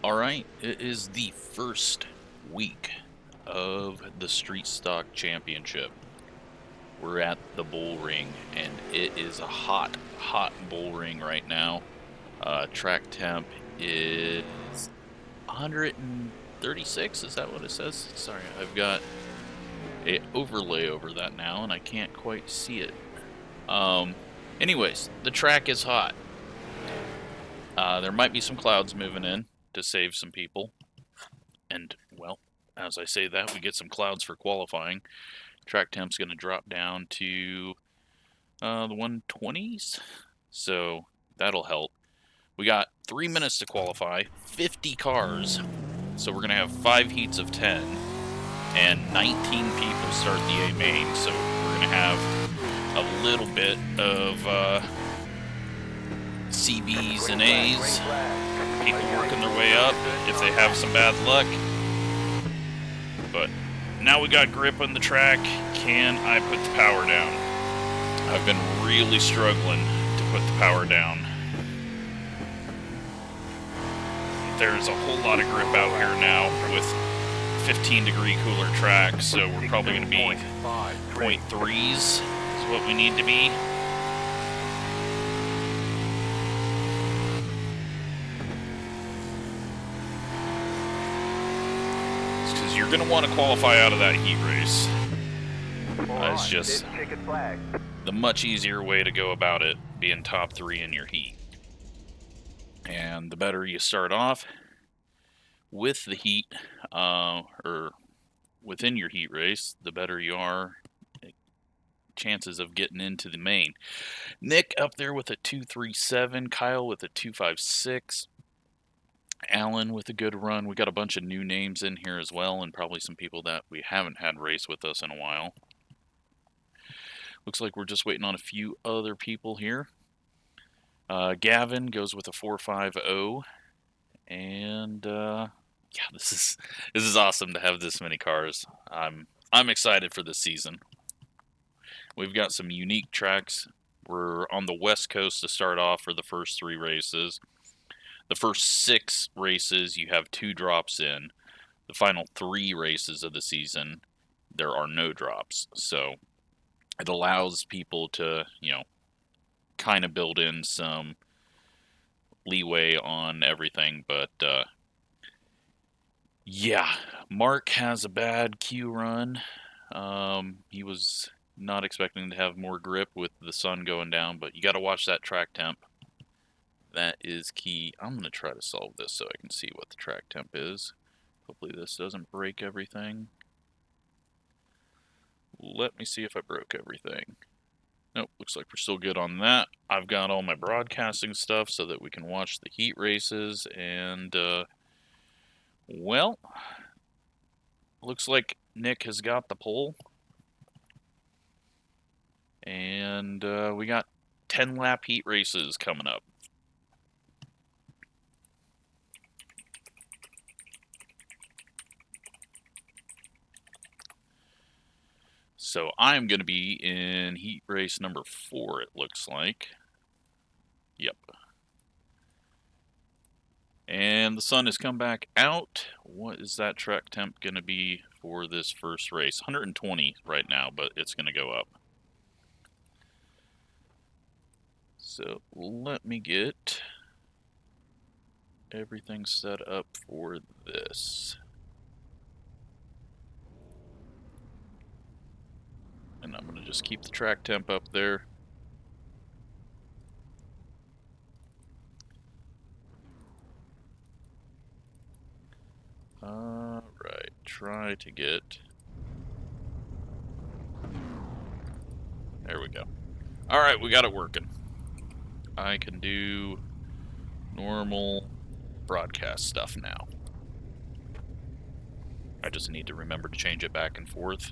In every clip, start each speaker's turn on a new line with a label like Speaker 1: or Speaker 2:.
Speaker 1: Alright, it is the first week of the Street Stock Championship. We're at the Bullring, and it is a hot Bullring right now. Track temp is 136, is that what it says? Sorry, I've got an overlay over that now, and I can't quite see it. Anyways, the track is hot. There might be some clouds moving in to save some people. And, well, as I say that, we get some clouds for qualifying. Track temp's going to drop down to the 120s, so that'll help. We got 3 minutes to qualify, 50 cars, so we're going to have 5 heats of 10, and 19 people start the A main, so we're going to have a little bit of CBs and A's, people working their way up if they have some bad luck. But now we got grip on the track. Can I put the power down? I've been really struggling to put the power down. There's a whole lot of grip out here now with 15-degree cooler track, so we're probably going to be 0.3s is what we need to be. You're going to want to qualify out of that heat race. It's just the much easier way to go about it, being top 3 in your heat. And the better you start off with the heat, or within your heat race, the better you are chances of getting into the main. Nick up there with a 237, Kyle with a 256. Alan with a good run. We got a bunch of new names in here as well, and probably some people that we haven't had race with us in a while. Looks like we're just waiting on a few other people here. Gavin goes with a 450, and yeah, this is awesome to have this many cars. I'm excited for this season. We've got some unique tracks. We're on the West Coast to start off for the first 3 races. The first 6 races, you have 2 drops in. The final 3 races of the season, there are no drops. So it allows people to, kind of build in some leeway on everything. But, yeah, Mark has a bad Q run. He was not expecting to have more grip with the sun going down, but you got to watch that track temp. That is key. I'm going to try to solve this so I can see what the track temp is. Hopefully this doesn't break everything. Let me see if I broke everything. Nope, looks like we're still good on that. I've got all my broadcasting stuff so that we can watch the heat races. And, well, looks like Nick has got the pole. And we got 10-lap heat races coming up. So I'm going to be in heat race number 4, it looks like. Yep. And the sun has come back out. What is that track temp going to be for this first race? 120 right now, but it's going to go up. So let me get everything set up for this. And I'm going to just keep the track temp up there. Alright, try to get... There we go. Alright, we got it working. I can do normal broadcast stuff now. I just need to remember to change it back and forth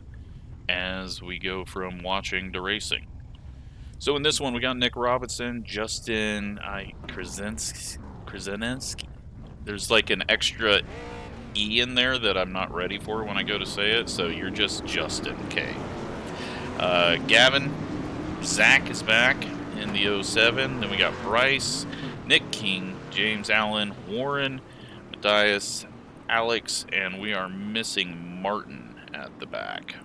Speaker 1: as we go from watching to racing. So in this one, we got Nick Robinson, Justin Krasinski. There's like an extra E in there that I'm not ready for when I go to say it, so you're just Justin K. Gavin, Zach is back in the 07. Then we got Bryce, Nick King, James Allen, Warren, Matthias, Alex, and we are missing Martin at the back.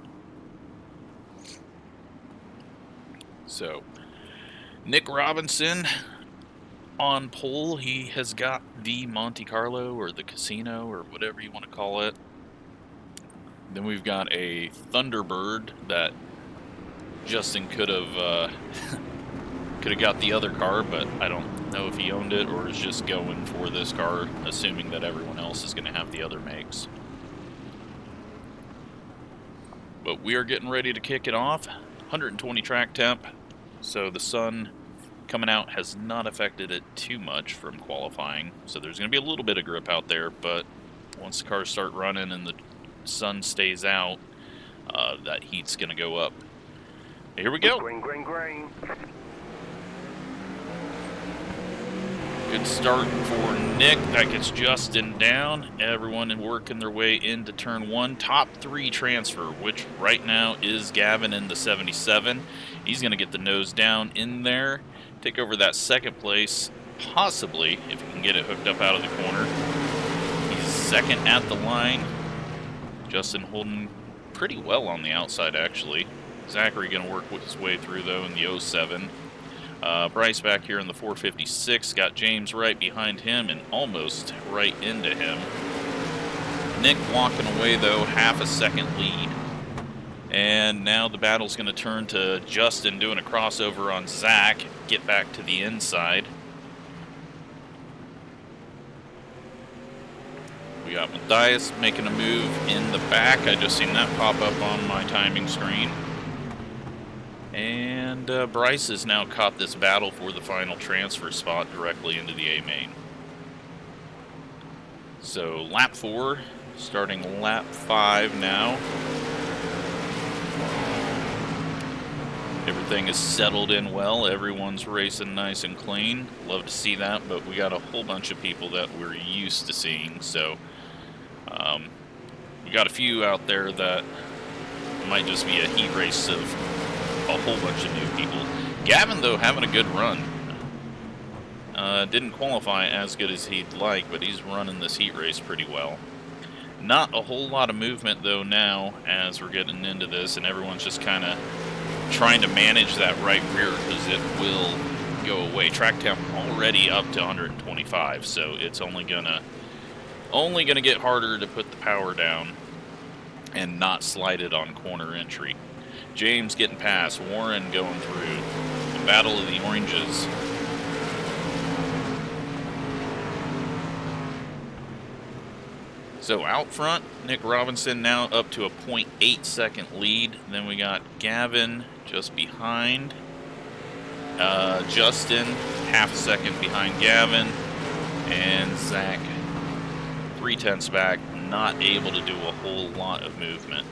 Speaker 1: So, Nick Robinson on pole. He has got the Monte Carlo or the casino or whatever you want to call it. Then we've got a Thunderbird that Justin could have got the other car, but I don't know if he owned it or is just going for this car, assuming that everyone else is going to have the other makes. But we are getting ready to kick it off. 120 track temp, so the sun coming out has not affected it too much from qualifying. So there's going to be a little bit of grip out there, but once the cars start running and the sun stays out, that heat's going to go up. Here we go.
Speaker 2: Green, green, green.
Speaker 1: Good start for Nick. That gets Justin down. Everyone working their way into turn one. Top three transfer, which right now is Gavin in the 77. He's going to get the nose down in there, take over that second place, possibly, if he can get it hooked up out of the corner. He's second at the line. Justin holding pretty well on the outside, actually. Zachary going to work his way through, though, in the 07. Bryce back here in the 456, got James right behind him and almost right into him. Nick walking away, though, half a second lead. And now the battle's going to turn to Justin doing a crossover on Zach, get back to the inside. We got Matthias making a move in the back. I just seen that pop up on my timing screen. And Bryce has now caught this battle for the final transfer spot directly into the A main. So lap 4, starting lap 5 now. Everything is settled in well. Everyone's racing nice and clean. Love to see that, but we got a whole bunch of people that we're used to seeing. So we got a few out there that might just be a heat race of a whole bunch of new people. Gavin, though, having a good run. Didn't qualify as good as he'd like, but he's running this heat race pretty well. Not a whole lot of movement, though, now as we're getting into this, and everyone's just kind of trying to manage that right rear because it will go away. Track temp already up to 125, so it's only gonna get harder to put the power down and not slide it on corner entry. James getting past, Warren going through. The battle of the oranges. So out front, Nick Robinson now up to a 0.8 second lead. Then we got Gavin just behind. Justin, half a second behind Gavin. And Zach, 0.3 back, not able to do a whole lot of movement.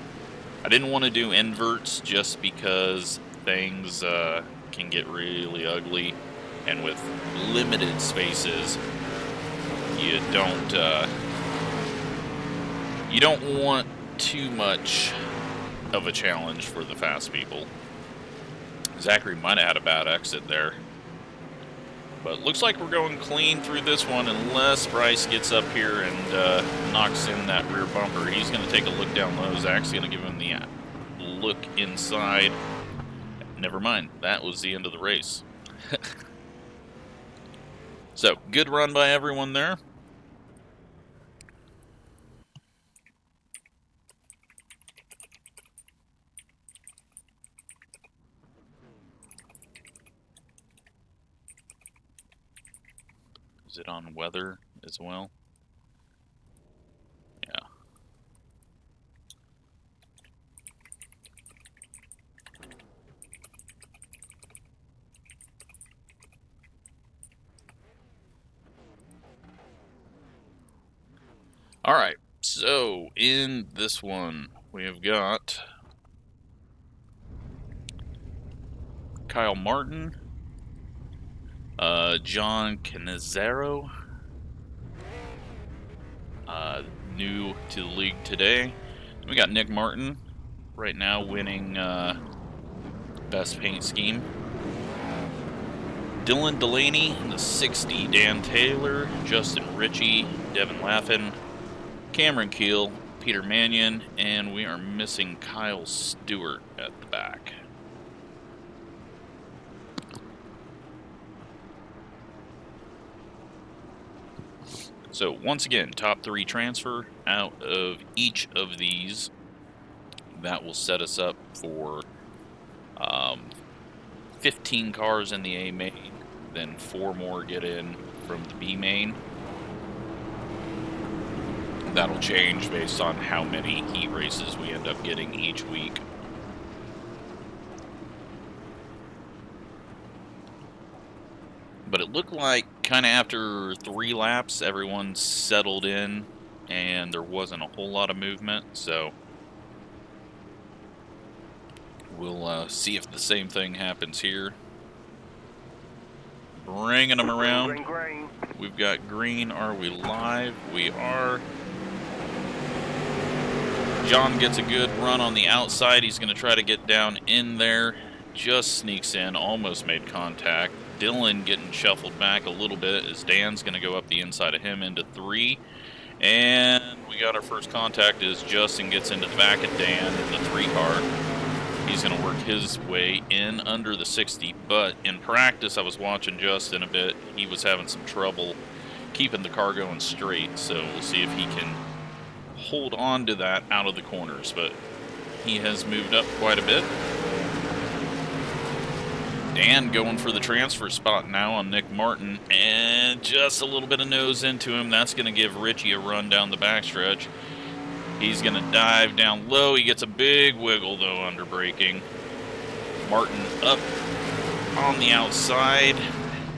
Speaker 1: I didn't want to do inverts just because things can get really ugly, and with limited spaces, you don't want too much of a challenge for the fast people. Zachary might have had a bad exit there. But looks like we're going clean through this one unless Bryce gets up here and knocks in that rear bumper. He's going to take a look down low. Zach's going to give him the look inside. Never mind. That was the end of the race. So, good run by everyone there. Is it on weather as well? Yeah. All right, so in this one, we have got Kyle Martin, John Canizaro, new to the league today. We got Nick Martin, right now winning best paint scheme. Dylan Delaney in the 60, Dan Taylor, Justin Ritchie, Devin Laffin, Cameron Keel, Peter Mannion, and we are missing Kyle Stewart at the back. So once again, top 3 transfer out of each of these. That will set us up for 15 cars in the A main, then 4 more get in from the B main. That'll change based on how many heat races we end up getting each week. But it looked like kind of after 3 laps, everyone settled in and there wasn't a whole lot of movement, so we'll see if the same thing happens here. Bringing them around. We've got green. Are we live? We are. John gets a good run on the outside. He's going to try to get down in there. Just sneaks in. Almost made contact. Dylan getting shuffled back a little bit as Dan's going to go up the inside of him into 3. And we got our first contact as Justin gets into the back of Dan in the 3 car. He's going to work his way in under the 60, but in practice, I was watching Justin a bit. He was having some trouble keeping the car going straight, so we'll see if he can hold on to that out of the corners, but he has moved up quite a bit. Dan going for the transfer spot now on Nick Martin, and just a little bit of nose into him. That's going to give Richie a run down the backstretch. He's going to dive down low. He gets a big wiggle, though, under braking. Martin up on the outside.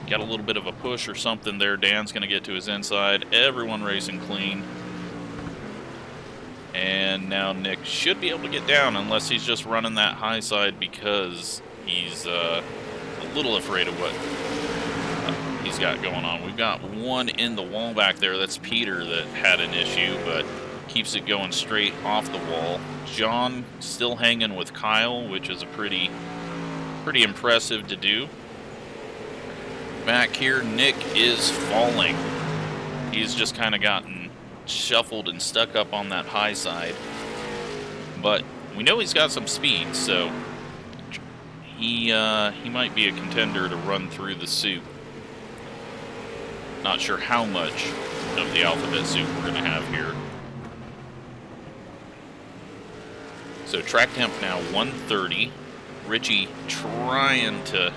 Speaker 1: Got a little bit of a push or something there. Dan's going to get to his inside. Everyone racing clean. And now Nick should be able to get down, unless he's just running that high side because he's a little afraid of what he's got going on. We've got one in the wall back there. That's Peter that had an issue, but keeps it going straight off the wall. John still hanging with Kyle, which is a pretty impressive to do. Back here, Nick is falling. He's just kind of gotten shuffled and stuck up on that high side. But we know he's got some speed, so he might be a contender to run through the soup. Not sure how much of the alphabet soup we're going to have here. So track temp now 130. Richie trying to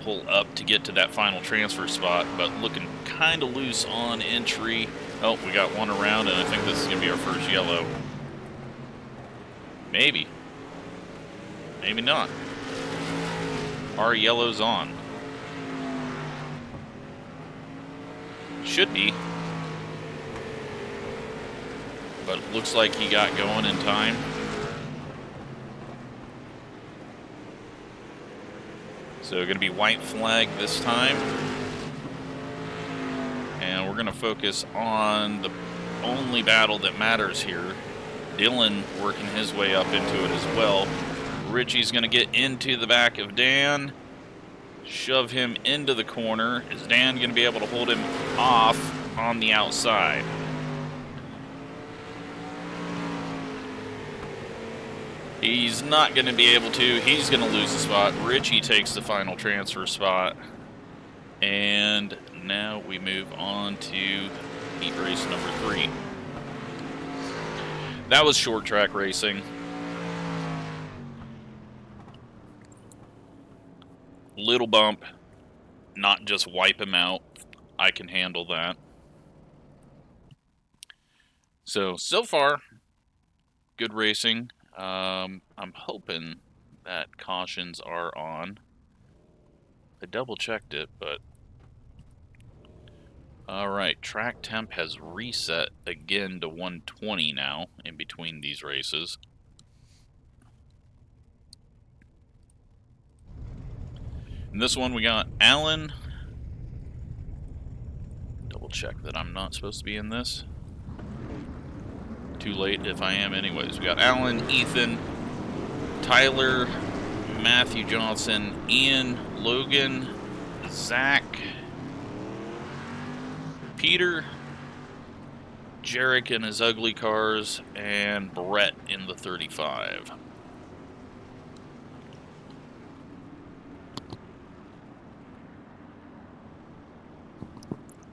Speaker 1: pull up to get to that final transfer spot, but looking kind of loose on entry. Oh, we got one around, and I think this is going to be our first yellow. Maybe. Maybe not. Our yellow's on. Should be. But it looks like he got going in time. So going to be white flag this time. And we're going to focus on the only battle that matters here. Dylan working his way up into it as well. Richie's going to get into the back of Dan. Shove him into the corner. Is Dan going to be able to hold him off on the outside? He's not going to be able to. He's going to lose the spot. Richie takes the final transfer spot. And now we move on to heat race number 3. That was short track racing. Little bump. Not just wipe him out. I can handle that. So far, good racing. I'm hoping that cautions are on. I double checked it, but alright, track temp has reset again to 120 now in between these races. In this one we got Alan. Double check that I'm not supposed to be in this. Too late if I am anyways. We got Alan, Ethan, Tyler, Matthew Johnson, Ian, Logan, Zach, Peter, Jarek in his ugly cars, and Brett in the 35.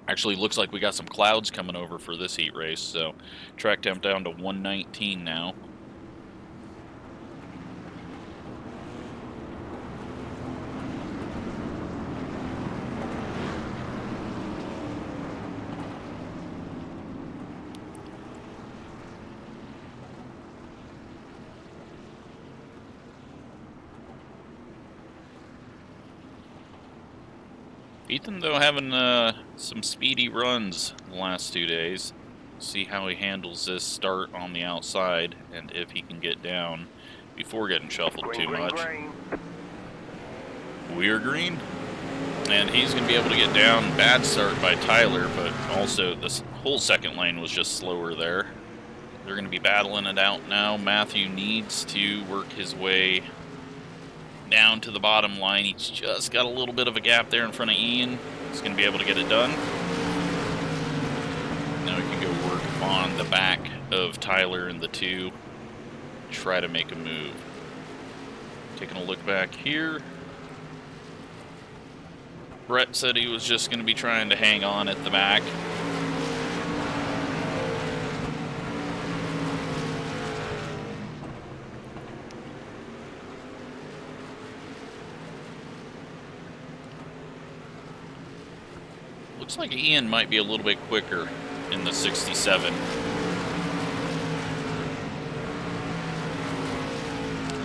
Speaker 1: Actually, looks like we got some clouds coming over for this heat race, so track temp down to 119 now. Ethan, though, having some speedy runs the last 2 days. See how he handles this start on the outside and if he can get down before getting shuffled too much. We're green. And he's going to be able to get down. Bad start by Tyler, but also this whole second lane was just slower there. They're going to be battling it out now. Matthew needs to work his way down to the bottom line. He's just got a little bit of a gap there in front of Ian. He's going to be able to get it done. Now we can go work on the back of Tyler and the 2. Try to make a move. Taking a look back here. Brett said he was just going to be trying to hang on at the back. Looks like Ian might be a little bit quicker in the 67.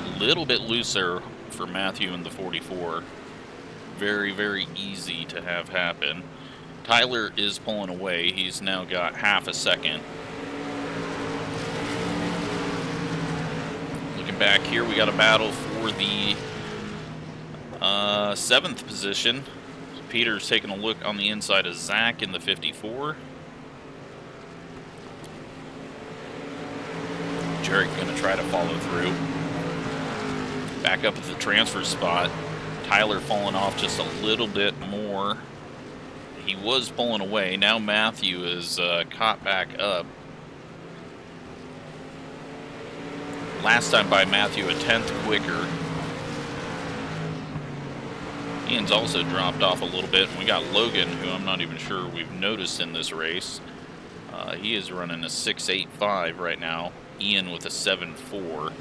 Speaker 1: A little bit looser for Matthew in the 44. Very, very easy to have happen. Tyler is pulling away. He's now got half a second. Looking back here, we got a battle for the 7th position. Peter's taking a look on the inside of Zach in the 54. Jarek going to try to follow through. Back up at the transfer spot. Tyler falling off just a little bit more. He was pulling away. Now Matthew is caught back up. Last time by Matthew, a 10th quicker. Ian's also dropped off a little bit. We got Logan, who I'm not even sure we've noticed in this race. He is running a 6.85 right now. Ian with a 7.4.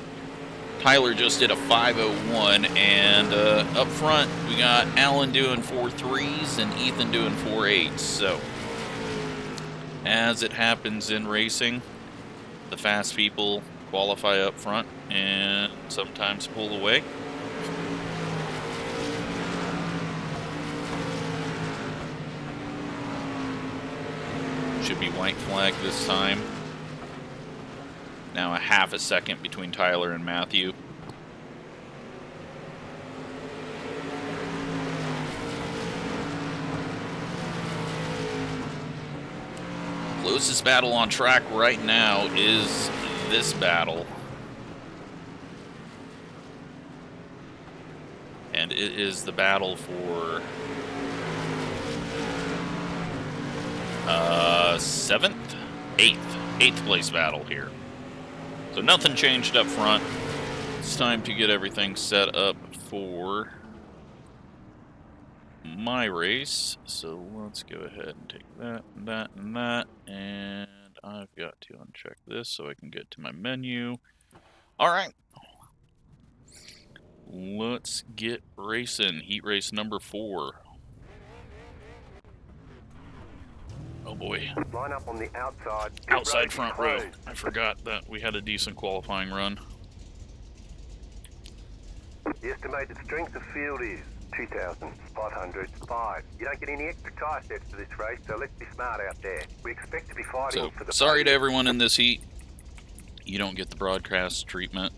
Speaker 1: Tyler just did a 5.01, and up front we got Alan doing 4.3s and Ethan doing 4.8s. So, as it happens in racing, the fast people qualify up front and sometimes pull away. Should be white flag this time. Now a half a second between Tyler and Matthew. Closest battle on track right now is this battle. And it is the battle for 8th place battle here. So nothing changed up front. It's time to get everything set up for my race. So let's go ahead and take that, and that, and that. And I've got to uncheck this so I can get to my menu. All right. Let's get racing. Heat race number 4. Oh boy.
Speaker 2: Line up on the outside.
Speaker 1: Outside front row. I forgot that we had a decent qualifying run.
Speaker 2: The estimated strength of field is 2,505. You don't get any extra tyre sets for this race, so let's be smart out there. We expect to be fighting for the...
Speaker 1: Sorry to everyone in this heat. You don't get the broadcast treatment.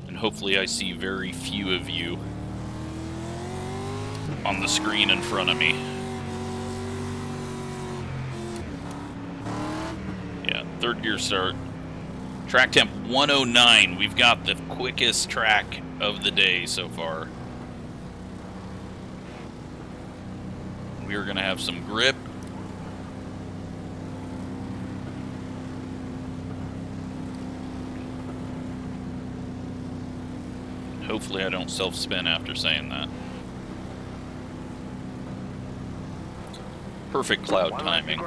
Speaker 1: And hopefully I see very few of you on the screen in front of me. Yeah, 3rd gear start. Track temp 109. We've got the quickest track of the day so far. We are going to have some grip. Hopefully I don't self-spin after saying that. Perfect cloud timing.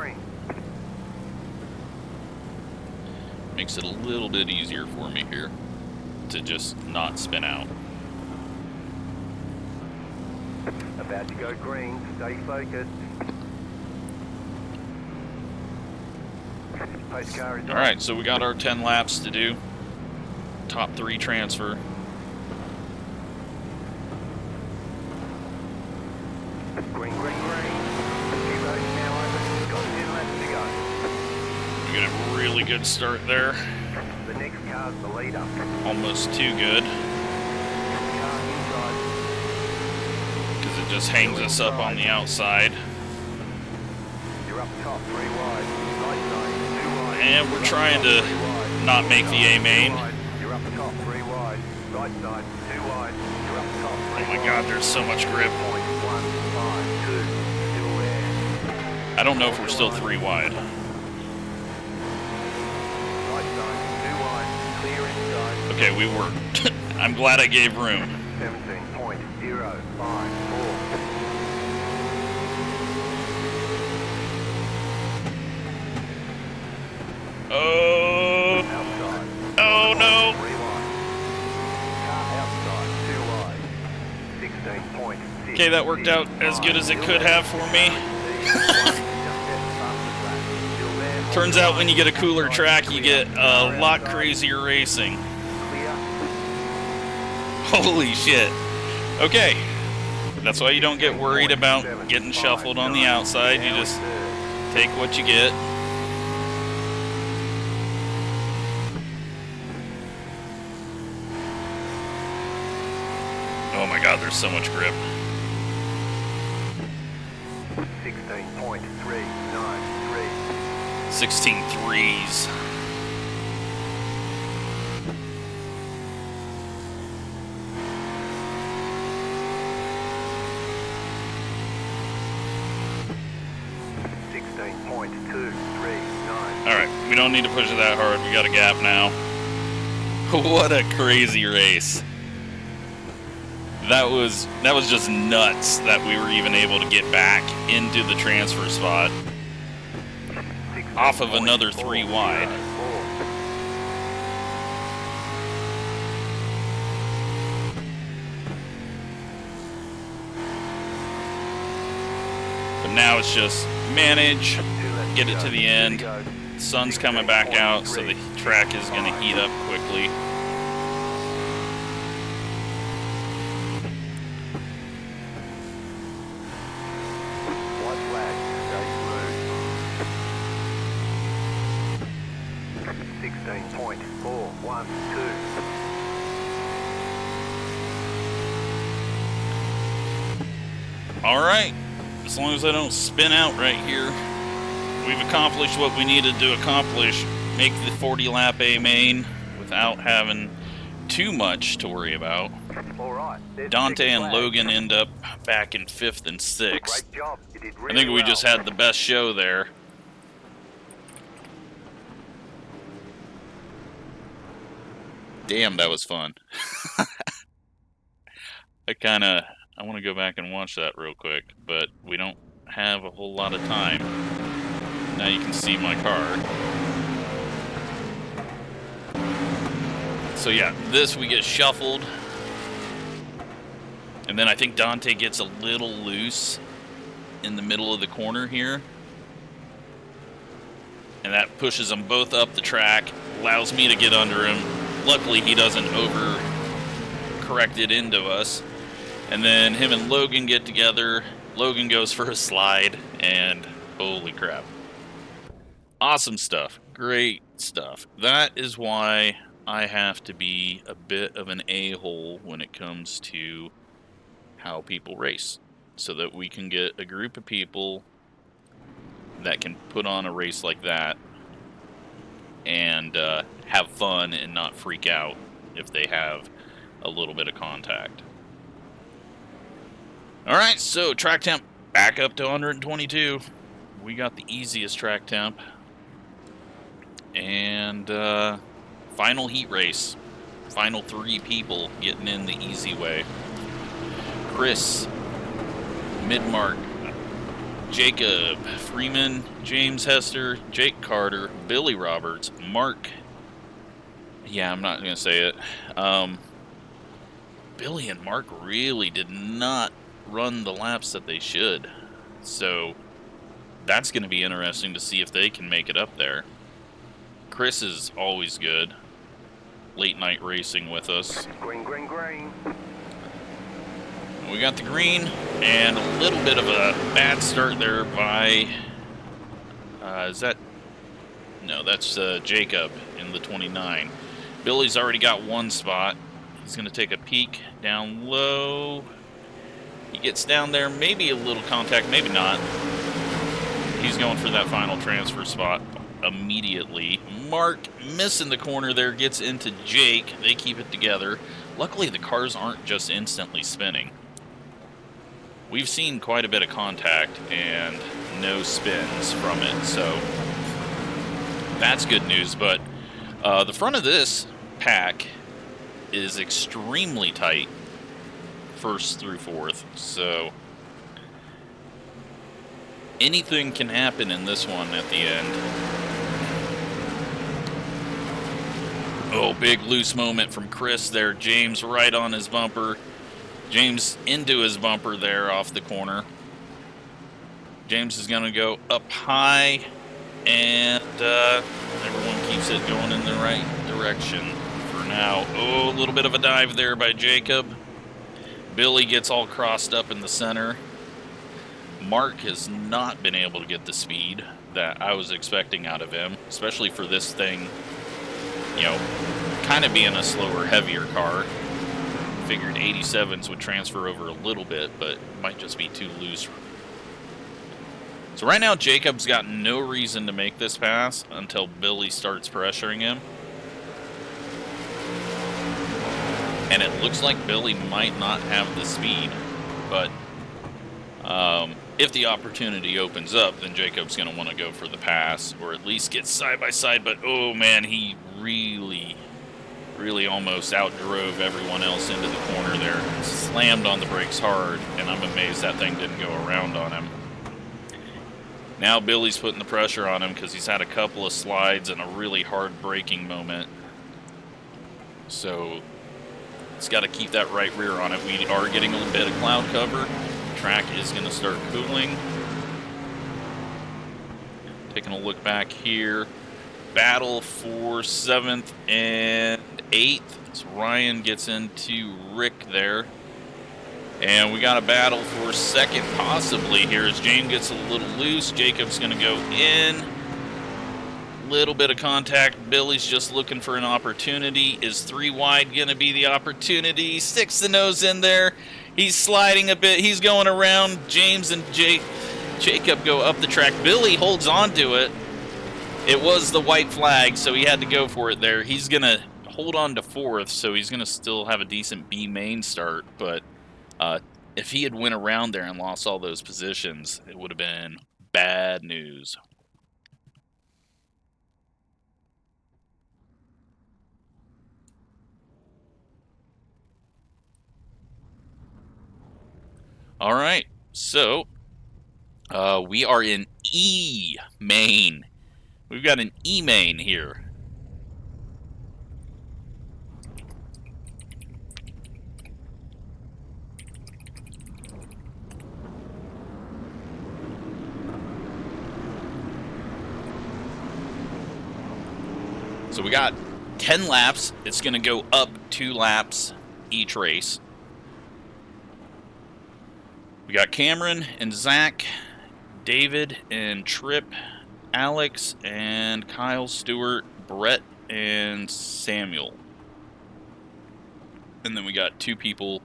Speaker 1: Makes it a little bit easier for me here to just not spin out.
Speaker 2: About to go green, stay focused.
Speaker 1: Alright, so we got our 10 laps to do. Top 3 transfer.
Speaker 2: Green, green, green. Now over. Got 10 laps to go.
Speaker 1: We got a really good start there.
Speaker 2: The next car's the leader.
Speaker 1: Almost too good. Because it just hangs us up on the outside.
Speaker 2: You're up top, 3 wide. Right side, 2 wide.
Speaker 1: And we're trying to not make the A main.
Speaker 2: You're up top, 3 wide. Right side, 2 wide. You're up top, 3
Speaker 1: Oh my god, there's so much grip. I don't know if we're still 3 wide. Okay, we were. I'm glad I gave room.
Speaker 2: 17.054.
Speaker 1: Oh! Oh no! Okay, that worked out as good as it could have for me. Turns out when you get a cooler track, you get a lot crazier racing. Holy shit. Okay. That's why you don't get worried about getting shuffled on the outside. You just take what you get. Oh my god, there's so much grip.
Speaker 2: 16.393.
Speaker 1: 16 threes. Alright, we don't need to push it that hard. We got a gap now. What a crazy race. That was just nuts that we were even able to get back into the transfer spot off of another 3 wide. But now it's just manage, get it to the end. The sun's coming back out, so the track is going to heat up quickly. Alright, as long as I don't spin out right here, we've accomplished what we needed to accomplish. Make the 40 lap A main without having too much to worry about. Dante and Logan end up back in 5th and 6th. I think we just had the best show there. Damn, that was fun. I want to go back and watch that real quick, but we don't have a whole lot of time. Now you can see my car. So yeah, this we get shuffled. And then I think Dante gets a little loose in the middle of the corner here. And that pushes them both up the track, allows me to get under him. Luckily, he doesn't over-correct it into us. And then him and Logan get together. Logan goes for a slide, and holy crap. Awesome stuff. Great stuff. That is why I have to be a bit of an a-hole when it comes to how people race. So that we can get a group of people that can put on a race like that and have fun and not freak out if they have a little bit of contact. Alright, so track temp back up to 122. We got the easiest track temp. And final heat race. Final 3 people getting in the easy way. Chris, Midmark, Jacob, Freeman, James Hester, Jake Carter, Billy Roberts, Mark. Yeah, I'm not going to say it. Billy and Mark really did not run the laps that they should. So that's going to be interesting to see if they can make it up there. Chris is always good. Late night racing with us.
Speaker 2: Green, green, green.
Speaker 1: We got the green, and a little bit of a bad start there by, is that, no, that's Jacob in the 29. Billy's already got 1 spot. He's going to take a peek down low. He gets down there, maybe a little contact, maybe not. He's going for that final transfer spot immediately. Mark missing the corner there, gets into Jake. They keep it together. Luckily, the cars aren't just instantly spinning. We've seen quite a bit of contact and no spins from it, so that's good news. But the front of this pack is extremely tight, 1st through 4th, so anything can happen in this one at the end. Oh, big loose moment from Chris there. James right on his bumper. James into his bumper there off the corner. James is going to go up high, and everyone keeps it going in the right direction for now. Oh, a little bit of a dive there by Jacob. Billy gets all crossed up in the center. Mark has not been able to get the speed that I was expecting out of him, especially for this thing, you know, kind of being a slower, heavier car. Figured 87s would transfer over a little bit, but it might just be too loose. So right now, Jacob's got no reason to make this pass until Billy starts pressuring him. And it looks like Billy might not have the speed, but if the opportunity opens up, then Jacob's going to want to go for the pass, or at least get side by side. But oh man, he really almost outdrove everyone else into the corner there. Slammed on the brakes hard, and I'm amazed that thing didn't go around on him. Now Billy's putting the pressure on him because he's had a couple of slides and a really hard braking moment. So he's got to keep that right rear on it. We are getting a little bit of cloud cover. The track is going to start cooling. Taking a look back here. Battle for 7th and 8th. So Ryan gets into Rick there. And we got a battle for 2nd possibly here as James gets a little loose. Jacob's going to go in. Little bit of contact. Billy's just looking for an opportunity. Is 3 wide going to be the opportunity? Sticks the nose in there. He's sliding a bit. He's going around. James and Jacob go up the track. Billy holds on to it. It was the white flag, so he had to go for it there. He's going to hold on to 4th, so he's going to still have a decent B main start. But if he had went around there and lost all those positions, it would have been bad news. All right, so we are in E main. We've got an E main here. So we got 10 laps. It's going to go up 2 laps each race. We got Cameron and Zach, David and Tripp, Alex and Kyle Stewart, Brett and Samuel. And then we got 2 people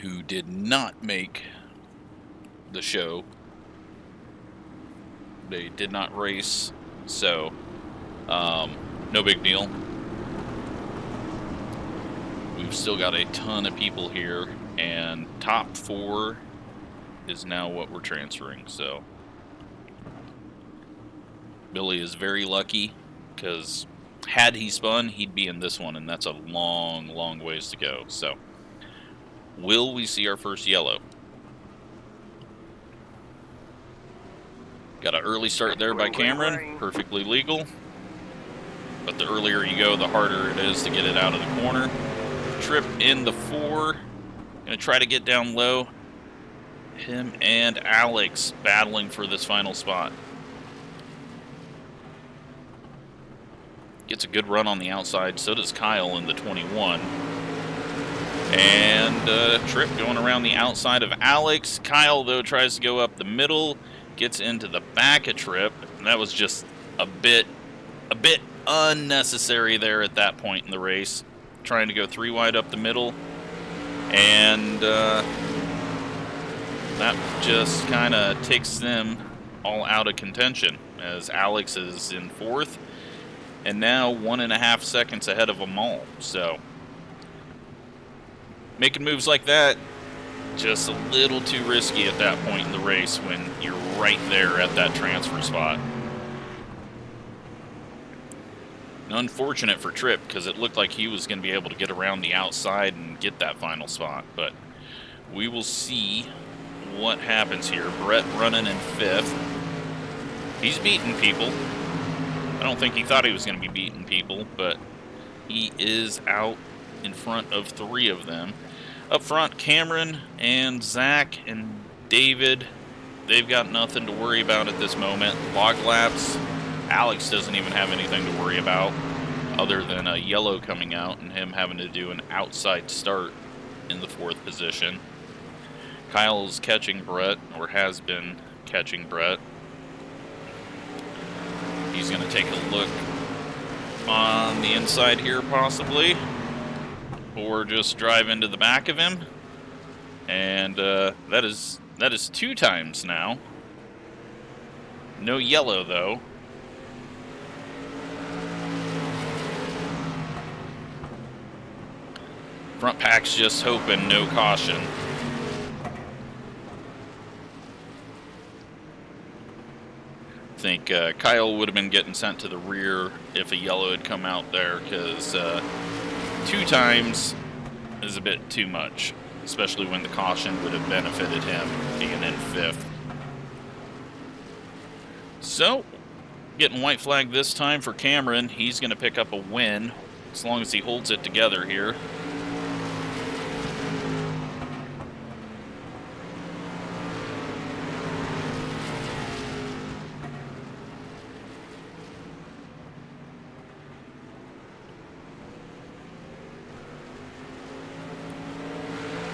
Speaker 1: who did not make the show. They did not race, so no big deal. We've we've still got a ton of people here, and top 4 is now what we're transferring. So Billy is very lucky, because had he spun, he'd be in this one, and that's a long, long ways to go. So will we see our first yellow? Got an early start there by Cameron, perfectly legal. But the earlier you go, the harder it is to get it out of the corner. Trip in the 4. Gonna try to get down low. Him and Alex battling for this final spot. Gets a good run on the outside, so does Kyle in the 21. And Trip going around the outside of Alex. Kyle, though, tries to go up the middle, gets into the back of Trip, and that was just a bit unnecessary there at that point in the race. Trying to go 3 wide up the middle, and that just kind of takes them all out of contention, as Alex is in 4th, and now 1.5 seconds ahead of them all. So making moves like that, just a little too risky at that point in the race when you're right there at that transfer spot. Unfortunate for Trip, because it looked like he was going to be able to get around the outside and get that final spot, but we will see what happens here. Brett running in 5th. He's beating people. I don't think he thought he was going to be beating people, but he is out in front of 3 of them. Up front, Cameron and Zach and David, they've got nothing to worry about at this moment. Log laps, Alex doesn't even have anything to worry about other than a yellow coming out and him having to do an outside start in the 4th position. Kyle's catching Brett, or has been catching Brett. He's going to take a look on the inside here possibly, or just drive into the back of him. And that is 2 times now. No yellow though. Front pack's just hoping no caution. I think Kyle would have been getting sent to the rear if a yellow had come out there, because 2 times is a bit too much, especially when the caution would have benefited him being in 5th. So, getting white flag this time for Cameron. He's going to pick up a win, as long as he holds it together here.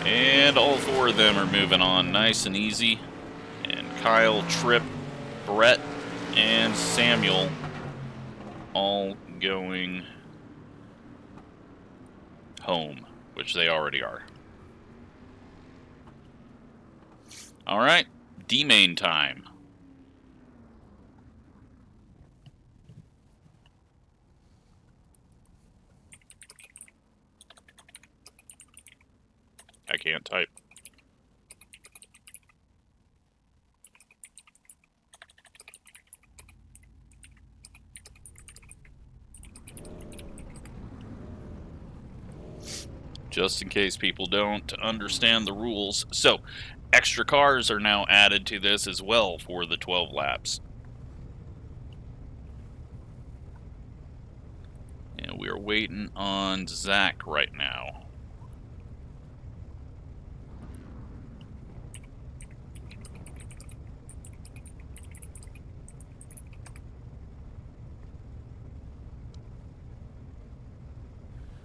Speaker 1: And all 4 of them are moving on nice and easy. And Kyle, Trip, Brett, and Samuel all going home, which they already are. All right, D-main time. I can't type. Just in case people don't understand the rules. So, extra cars are now added to this as well for the 12 laps. And we are waiting on Zach right now.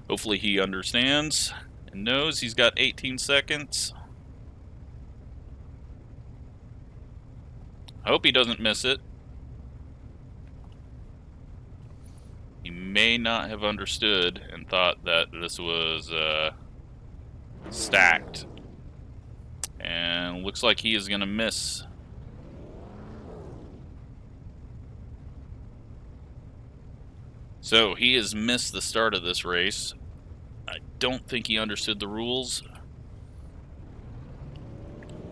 Speaker 1: Hopefully he understands and knows he's got 18 seconds. I hope he doesn't miss it. He may not have understood and thought that this was stacked. And looks like he is going to miss. So he has missed the start of this race. I don't think he understood the rules,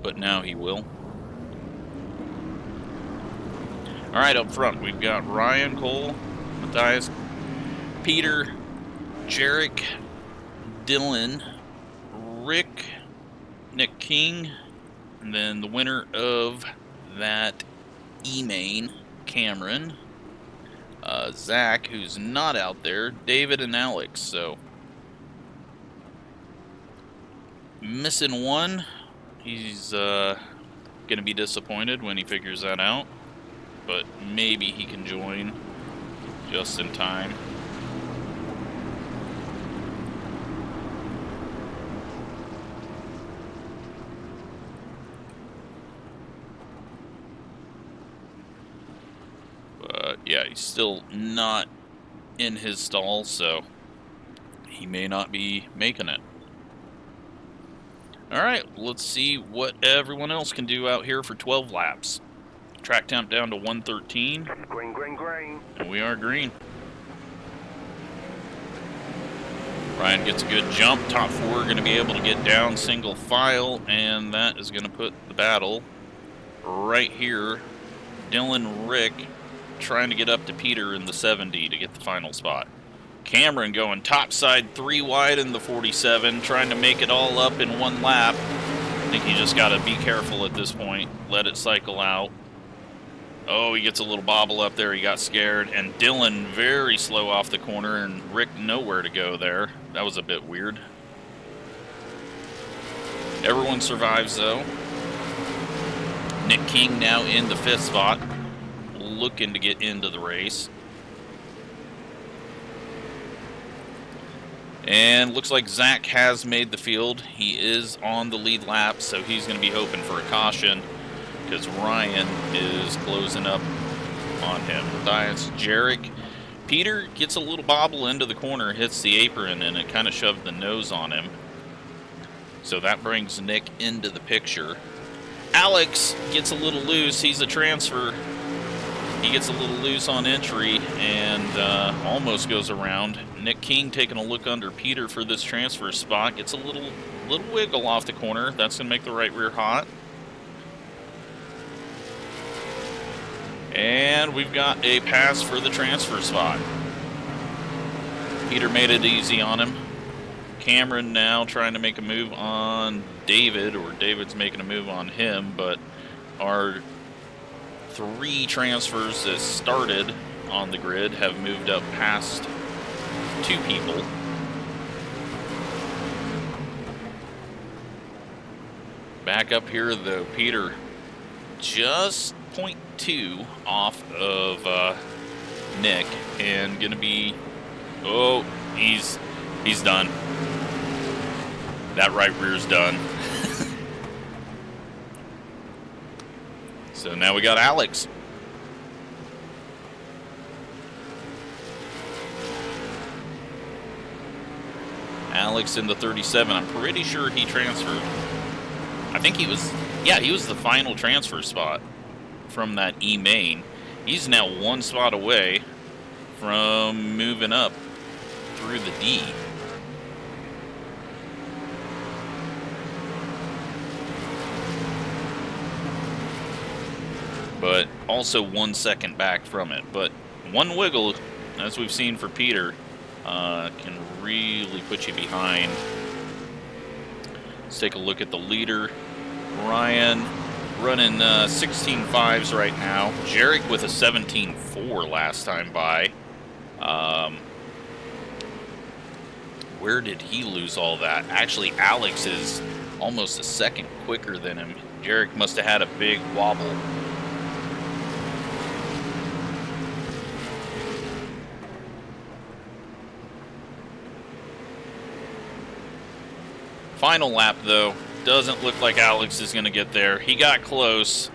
Speaker 1: but now he will. All right, up front, we've got Ryan, Cole, Matthias, Peter, Jarek, Dylan, Rick, Nick King, and then the winner of that E-main, Cameron, Zach, who's not out there, David, and Alex. So missing one. He's gonna be disappointed when he figures that out, but maybe he can join just in time. But yeah, he's still not in his stall, so he may not be making it. Alright, let's see what everyone else can do out here for 12 laps. Track temp down to 113.
Speaker 2: Green, green, green.
Speaker 1: And we are green. Ryan gets a good jump. Top four are going to be able to get down single file, and that is going to put the battle right here. Dylan, Rick trying to get up to Peter in the 70 to get the final spot. Cameron going topside 3 wide in the 47, trying to make it all up in one lap. I think you just got to be careful at this point. Let it cycle out. Oh, he gets a little bobble up there. He got scared. And Dylan very slow off the corner, and Rick nowhere to go there. That was a bit weird. Everyone survives, though. Nick King now in the 5th spot, looking to get into the race. And looks like Zach has made the field. He is on the lead lap, so he's going to be hoping for a caution because Ryan is closing up on him. That's Jarek. Peter gets a little bobble into the corner, hits the apron, and it kind of shoved the nose on him. So that brings Nick into the picture. Alex gets a little loose. He's a transfer. He gets a little loose on entry and almost goes around. Nick King taking a look under Peter for this transfer spot. Gets a little wiggle off the corner. That's going to make the right rear hot. And we've got a pass for the transfer spot. Peter made it easy on him. Cameron now trying to make a move on David, or David's making a move on him, but our 3 transfers that started on the grid have moved up past 2 people. Back up here, though, Peter just 0.2 off of Nick, and gonna be, oh, he's done. That right rear's done. So now we got Alex. Alex in the 37. I'm pretty sure he transferred. I think he was, yeah, he was the final transfer spot from that E main. He's now 1 spot away from moving up through the D. But also 1 second back from it. But one wiggle, as we've seen for Peter, can really put you behind. Let's take a look at the leader. Ryan running 16.5s right now. Jarek with a 17.4 last time by. Where did he lose all that? Actually, Alex is almost a second quicker than him. Jarek must have had a big wobble. Final lap, though, doesn't look like Alex is going to get there. He got close.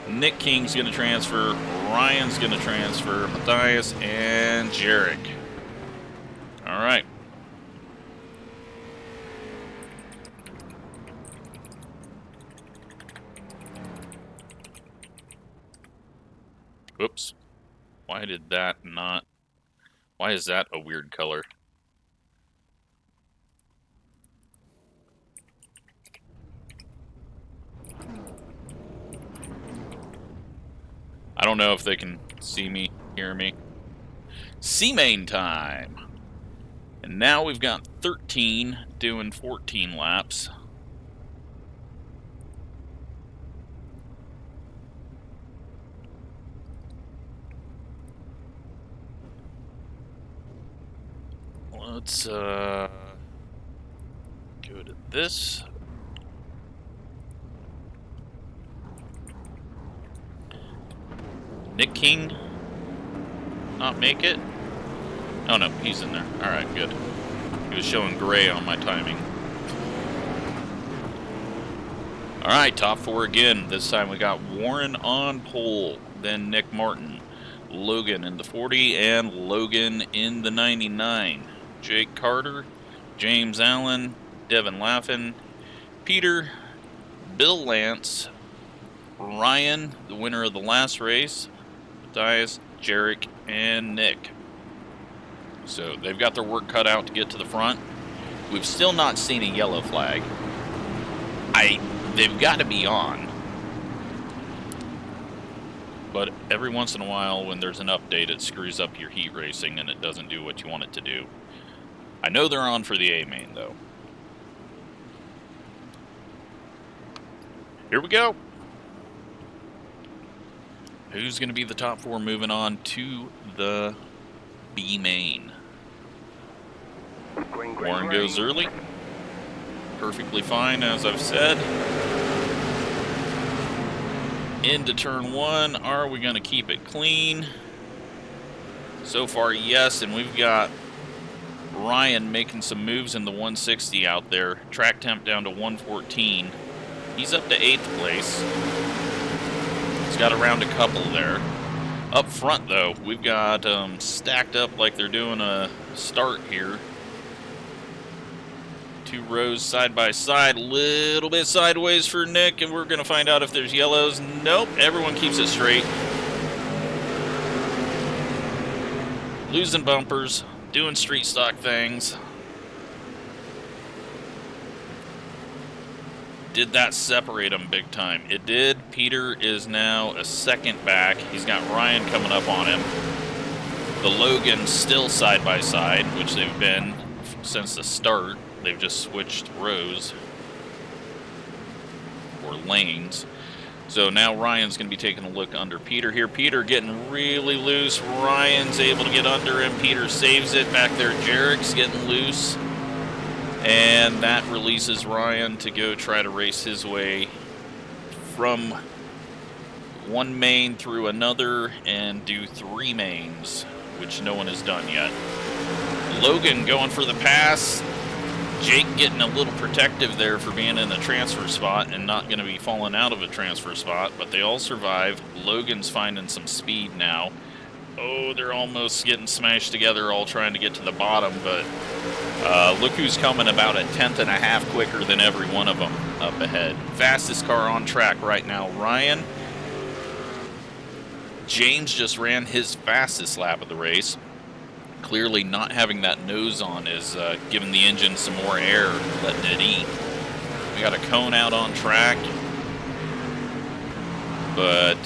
Speaker 1: Nick King's going to transfer. Ryan's going to transfer. Matthias and Jarek. All right. Oops. Why did that not... Why is that a weird color? don't know if they can see me, hear me. C-main time. And now we've got 13 doing 14 laps. Let's go to this. Nick King not make it? Oh no, he's in there. Alright, good. He was showing gray on my timing. Alright, top 4 again. This time we got Warren on pole, then Nick Martin, Logan in the 40, and Logan in the 99. Jake Carter, James Allen, Devin Laffin, Peter, Bill Lance, Ryan, the winner of the last race, Matthias, Jarek, and Nick. So they've got their work cut out to get to the front. We've still not seen a yellow flag. They've got to be on. But every once in a while when there's an update, it screws up your heat racing and it doesn't do what you want it to do. I know they're on for the A main though. Here we go. Who's going to be the top 4 moving on to the B main? Warren goes early. Perfectly fine, as I've said. Into turn 1. Are we going to keep it clean? So far, yes. And we've got Ryan making some moves in the 160 out there. Track temp down to 114. He's up to 8th place. He's got around a couple there. Up front, though, we've got stacked up like they're doing a start here. 2 rows side by side, a little bit sideways for Nick, and we're going to find out if there's yellows. Nope, everyone keeps it straight. Losing bumpers, doing street stock things. Did that separate them big time? It did. Peter is now a second back. He's got Ryan coming up on him. The Logan still side by side, which they've been since the start. They've just switched rows or lanes. So now Ryan's going to be taking a look under Peter here. Peter getting really loose. Ryan's able to get under him. Peter saves it back there. Jarek's getting loose. And that releases Ryan to go try to race his way from one main through another and do 3 mains, which no one has done yet. Logan going for the pass. Jake getting a little protective there for being in a transfer spot and not going to be falling out of a transfer spot, but they all survive. Logan's finding some speed now. Oh, they're almost getting smashed together, all trying to get to the bottom, but look who's coming about a 1/10 and a half quicker than every one of them up ahead. Fastest car on track right now, Ryan. James just ran his fastest lap of the race. Clearly not having that nose on is giving the engine some more air, letting it eat. We got a cone out on track. But,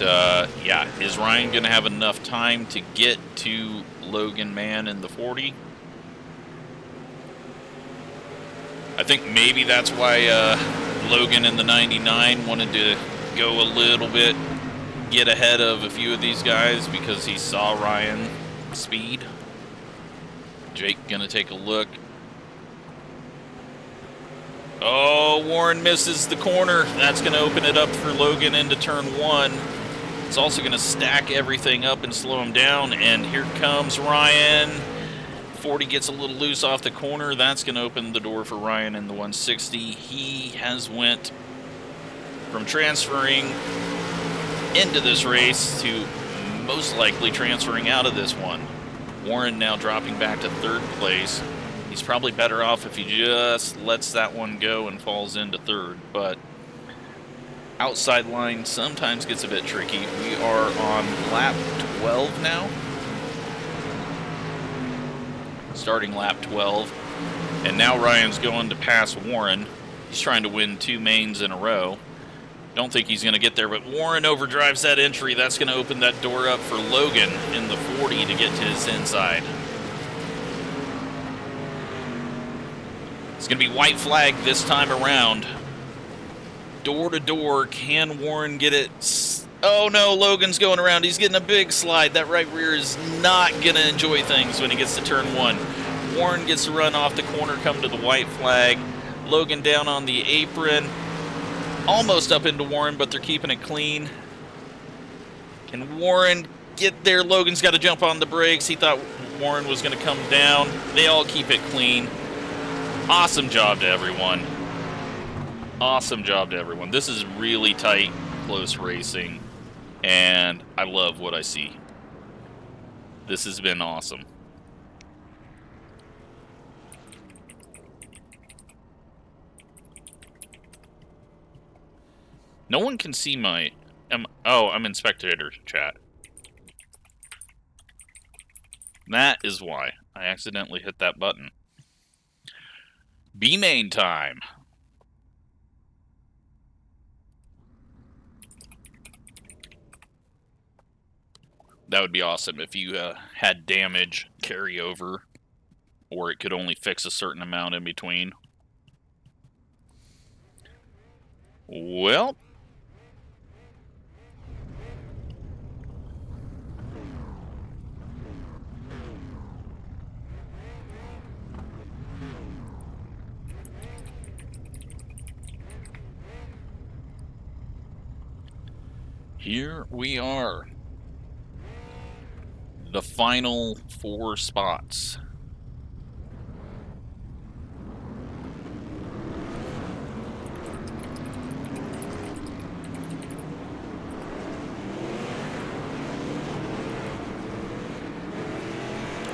Speaker 1: yeah, is Ryan going to have enough time to get to Logan Mann in the 40? I think maybe that's why Logan in the 99 wanted to go a little bit, get ahead of a few of these guys because he saw Ryan speed. Jake gonna take a look. Oh, Warren misses the corner. That's gonna open it up for Logan into turn 1. It's also gonna stack everything up and slow him down. And here comes Ryan. 40 gets a little loose off the corner. That's gonna open the door for Ryan in the 160. He has went from transferring into this race to most likely transferring out of this one. Warren now dropping back to 3rd place. He's probably better off if he just lets that one go and falls into 3rd, but outside line sometimes gets a bit tricky. We are on lap 12 now. Starting lap 12. And now Ryan's going to pass Warren. He's trying to win 2 mains in a row. Don't think he's going to get there, but Warren overdrives that entry. That's going to open that door up for Logan in the 40 to get to his inside. It's going to be white flag this time around. Door to door. Can Warren get it? Oh no, Logan's going around. He's getting a big slide. That right rear is not going to enjoy things when he gets to turn 1. Warren gets to run off the corner, come to the white flag. Logan down on the apron. Almost up into Warren, but they're keeping it clean. Can Warren get there? Logan's got to jump on the brakes. He thought Warren was going to come down. They all keep it clean. Awesome job to everyone. Awesome job to everyone. This is really tight, close racing, and I love what I see. This has been awesome. No one can see my... I'm in spectator chat. That is why I accidentally hit that button. B-main time. That would be awesome if you had damage carry over, or it could only fix a certain amount in between. Well... here we are. The final 4 spots.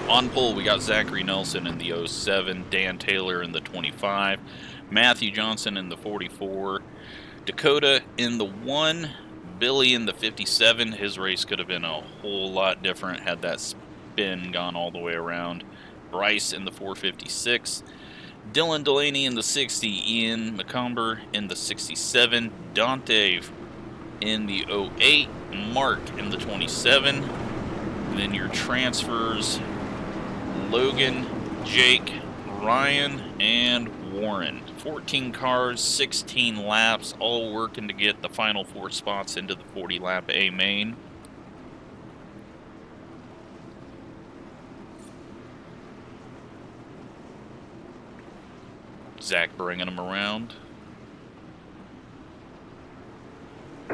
Speaker 1: On pole, we got Zachary Nelson in the 07, Dan Taylor in the 25, Matthew Johnson in the 44, Dakota in the 1, Billy in the 57. His race could have been a whole lot different had that spin gone all the way around. Bryce in the 456. Dylan Delaney in the 60. Ian McComber in the 67. Dante in the 08. Mark in the 27. And then your transfers: Logan, Jake, Ryan, and Warren. 14 cars, 16 laps, all working to get the final 4 spots into the 40-lap A main. Zach bringing them around.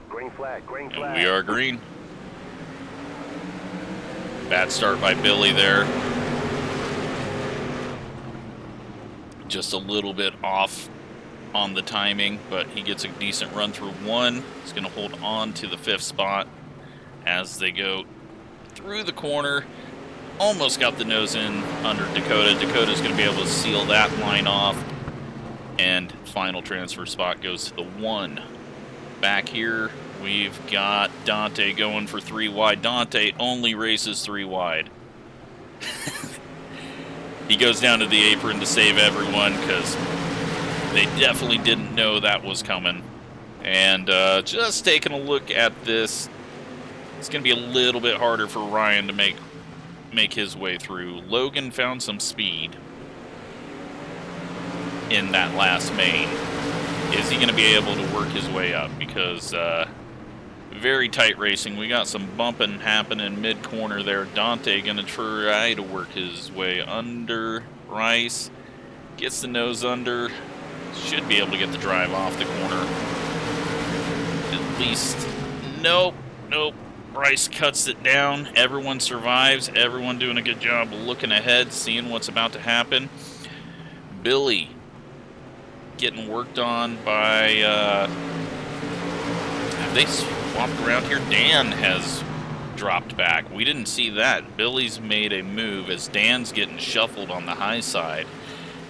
Speaker 2: Green flag, green flag.
Speaker 1: And we are green. Bad start by Billy there. Just a little bit off on the timing, but he gets a decent run through 1. He's going to hold on to the 5th spot as they go through the corner. Almost got the nose in under Dakota. Dakota's going to be able to seal that line off. And final transfer spot goes to the 1. Back here, we've got Dante going for 3 wide. Dante only races 3 wide. He goes down to the apron to save everyone because they definitely didn't know that was coming. And just taking a look at this, it's going to be a little bit harder for Ryan to make his way through. Logan found some speed in that last main. Is he going to be able to work his way up? Because very tight racing. We got some bumping happening mid-corner there. Dante going to try to work his way under Rice. Gets the nose under. Should be able to get the drive off the corner. At least. Nope. Rice cuts it down. Everyone survives. Everyone doing a good job looking ahead, seeing what's about to happen. Billy getting worked on by... have they swapped around here? Dan has dropped back. We didn't see that. Billy's made a move as Dan's getting shuffled on the high side.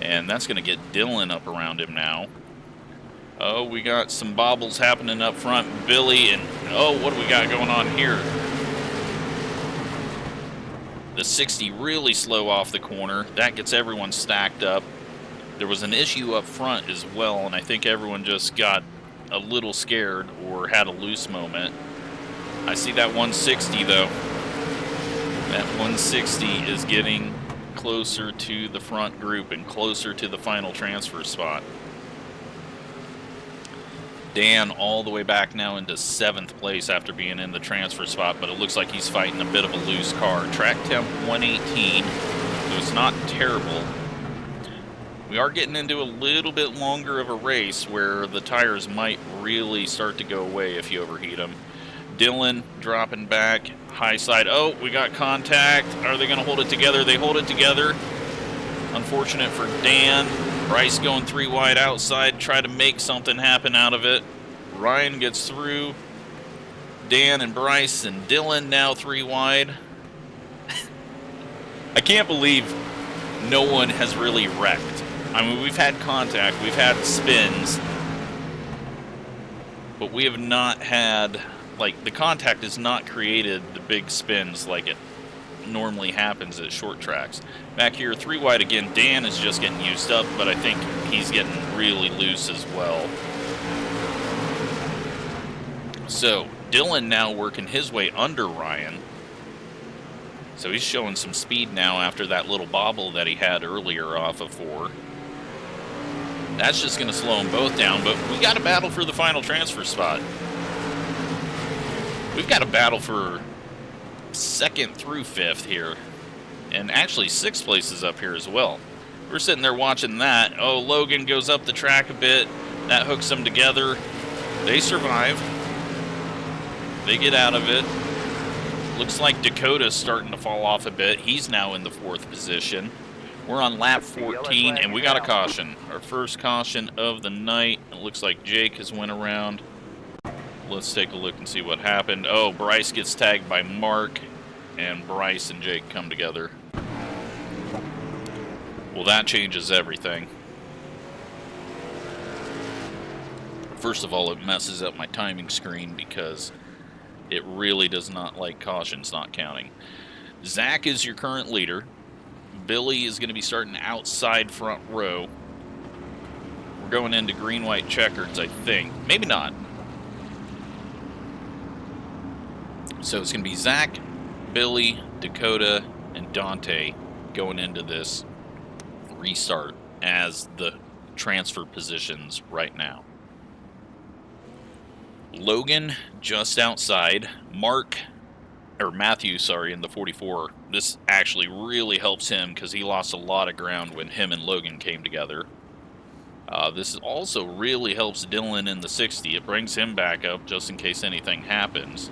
Speaker 1: And that's going to get Dylan up around him now. Oh, we got some bobbles happening up front. Billy and... oh, what do we got going on here? The 60 really slow off the corner. That gets everyone stacked up. There was an issue up front as well, and I think everyone just got a little scared or had a loose moment. I see that 160 though. That 160 is getting closer to the front group and closer to the final transfer spot. Dan all the way back now into 7th place after being in the transfer spot, but it looks like he's fighting a bit of a loose car. Track temp 118, so it's not terrible. We are getting into a little bit longer of a race where the tires might really start to go away if you overheat them. Dylan dropping back, high side. Oh, we got contact. Are they going to hold it together? They hold it together. Unfortunate for Dan. Bryce going 3 wide outside, try to make something happen out of it. Ryan gets through. Dan and Bryce and Dylan now 3 wide. I can't believe no one has really wrecked. I mean, we've had contact, we've had spins, but we have not had, like, the contact has not created the big spins like it normally happens at short tracks. Back here, 3 wide again. Dan is just getting used up, but I think he's getting really loose as well. So, Dylan now working his way under Ryan. So he's showing some speed now after that little bobble that he had earlier off of 4. That's just going to slow them both down, but we got a battle for the final transfer spot. We've got a battle for 2nd through 5th here. And actually 6th place is up here as well. We're sitting there watching that. Oh, Logan goes up the track a bit. That hooks them together. They survive. They get out of it. Looks like Dakota's starting to fall off a bit. He's now in the 4th position. We're on lap 14, and we got a caution. Our first caution of the night. It looks like Jake has went around. Let's take a look and see what happened. Oh, Bryce gets tagged by Mark, and Bryce and Jake come together. Well, that changes everything. First of all, it messes up my timing screen because it really does not like cautions not counting. Zach is your current leader. Billy is going to be starting outside front row. We're going into green-white checkers, I think. Maybe not. So it's going to be Zach, Billy, Dakota, and Dante going into this restart as the transfer positions right now. Logan just outside. Matthew, sorry, in the 44. This actually really helps him because he lost a lot of ground when him and Logan came together. This also really helps Dylan in the 60. It brings him back up just in case anything happens.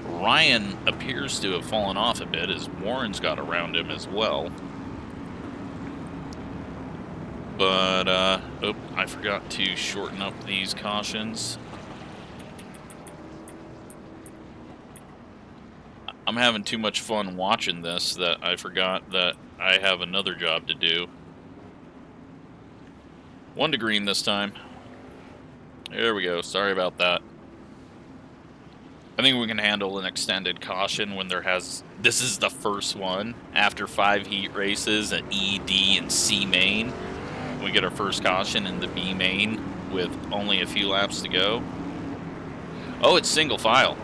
Speaker 1: Ryan appears to have fallen off a bit as Warren's got around him as well. But, oh, I forgot to shorten up these cautions. I'm having too much fun watching this that I forgot that I have another job to do. 1 to green this time. There we go. Sorry about that. I think we can handle an extended caution when this is the first one after 5 heat races, an E, D, and C main. We get our first caution in the B main with only a few laps to go. Oh, it's single file.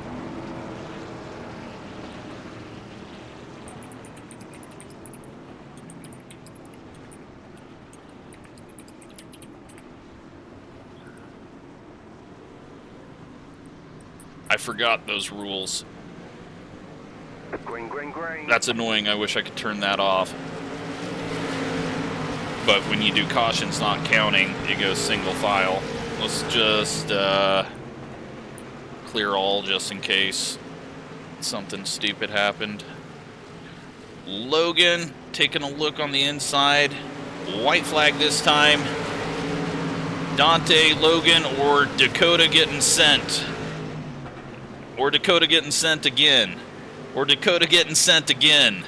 Speaker 1: I forgot those rules.
Speaker 2: Green, green, green.
Speaker 1: That's annoying. I wish I could turn that off. But when you do cautions not counting, it goes single file. Let's just clear all just in case something stupid happened. Logan taking a look on the inside. White flag this time. Dante, Logan, or Dakota getting sent. Or Dakota getting sent again. Or Dakota getting sent again.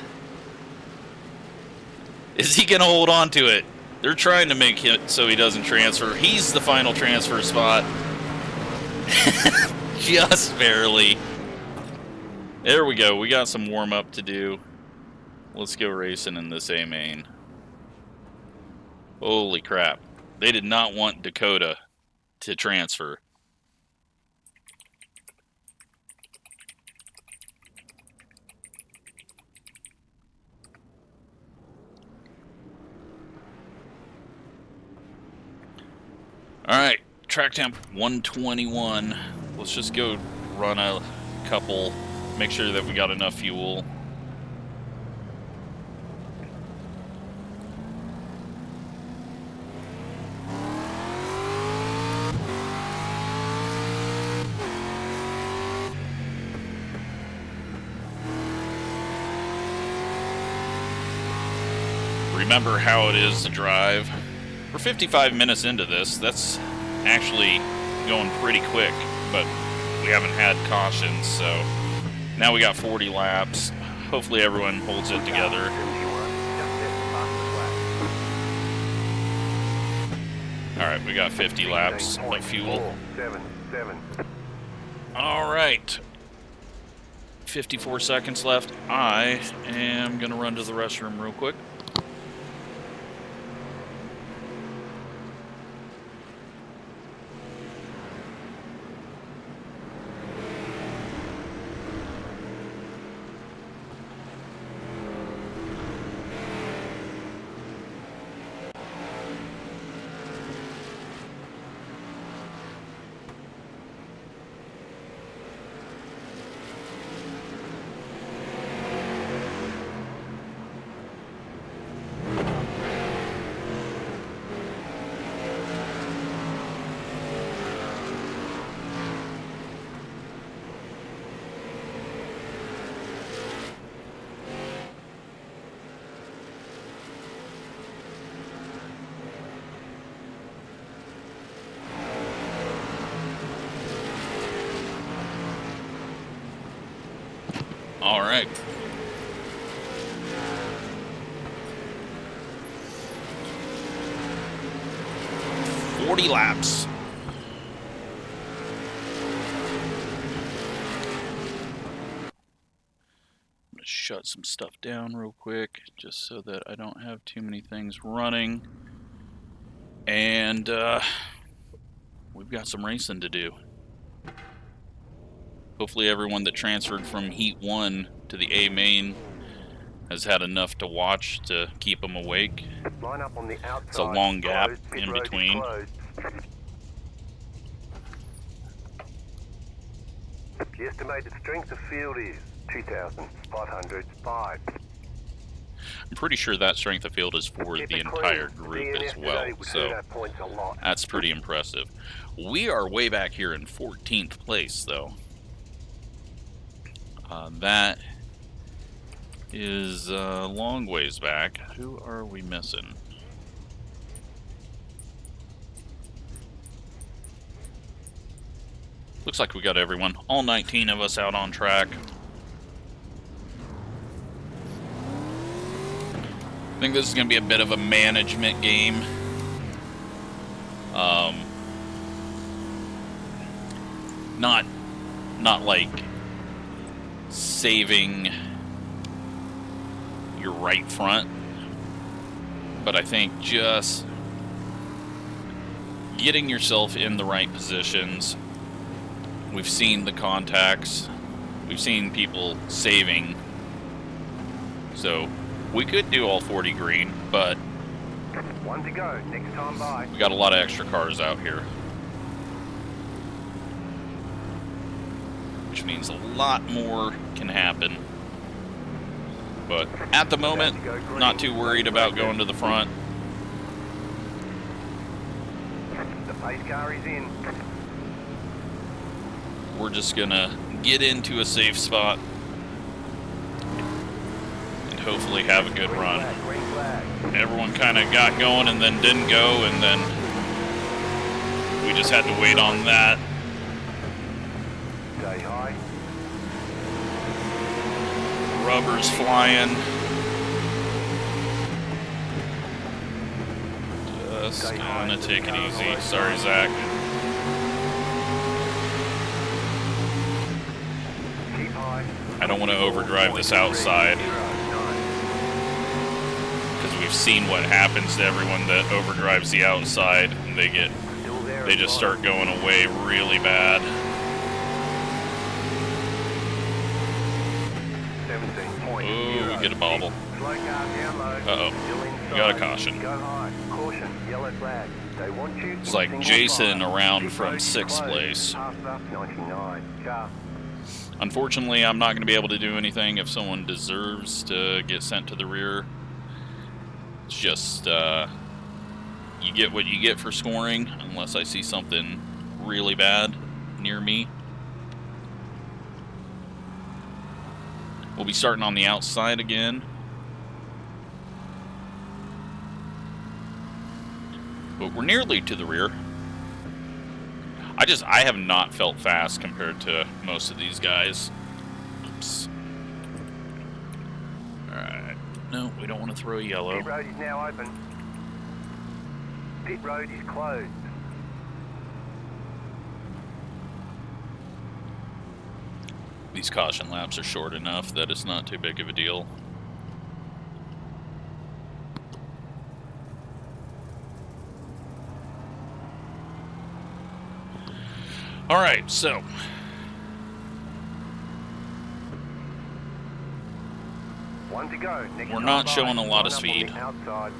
Speaker 1: Is he going to hold on to it? They're trying to make it so he doesn't transfer. He's the final transfer spot. Just barely. There we go. We got some warm-up to do. Let's go racing in this A main. Holy crap. They did not want Dakota to transfer. Alright, track temp 121. Let's just go run a couple, make sure that we got enough fuel. Remember how it is to drive. We're 55 minutes into this. That's actually going pretty quick, but we haven't had cautions, so now we got 40 laps. Hopefully everyone holds it together. Alright, we got 50 laps of fuel. Alright. 54 seconds left. I am going to run to the restroom real quick. All right. "40 laps. I'm gonna shut some stuff down real quick, just so that I don't have too many things running. And we've got some racing to do. Hopefully everyone that transferred from Heat 1 to the A main has had enough to watch to keep them awake. It's a long gap in between.
Speaker 2: The estimated strength of field is 2,505.
Speaker 1: I'm pretty sure that strength of field is for the entire group as well, so that's pretty impressive. We are way back here in 14th place, though. That is a long ways back. Who are we missing? Looks like we got everyone. All 19 of us out on track. I think this is going to be a bit of a management game. Not like saving your right front, but I think just getting yourself in the right positions. We've seen the contacts, we've seen people saving, so we could do all 40 green, but
Speaker 2: one to go, next time by.
Speaker 1: We got a lot of extra cars out here, which means a lot more can happen. But at the moment, not too worried about going to the front.
Speaker 2: The pace car is in.
Speaker 1: We're just gonna get into a safe spot and hopefully have a good run. Everyone kind of got going and then didn't go, and then we just had to wait on that.
Speaker 2: Stay high.
Speaker 1: Rubber's flying. Just gonna take it easy. Sorry, Zach. I don't want to overdrive this outside, because we've seen what happens to everyone that overdrives the outside, and they just start going away really bad. Ooh, we get a bobble. Uh-oh. We got a caution.
Speaker 2: They want you.
Speaker 1: It's like Jason around from 6th place. Unfortunately, I'm not going to be able to do anything if someone deserves to get sent to the rear. It's just, you get what you get for scoring, unless I see something really bad near me. We'll be starting on the outside again. But we're nearly to the rear. I have not felt fast compared to most of these guys. Oops. Alright. No, we don't want to throw a yellow.
Speaker 2: Pit road is now open. Pit road is closed.
Speaker 1: These caution laps are short enough that it's not too big of a deal. Alright, so
Speaker 2: One to go.
Speaker 1: we're not showing a lot of speed. The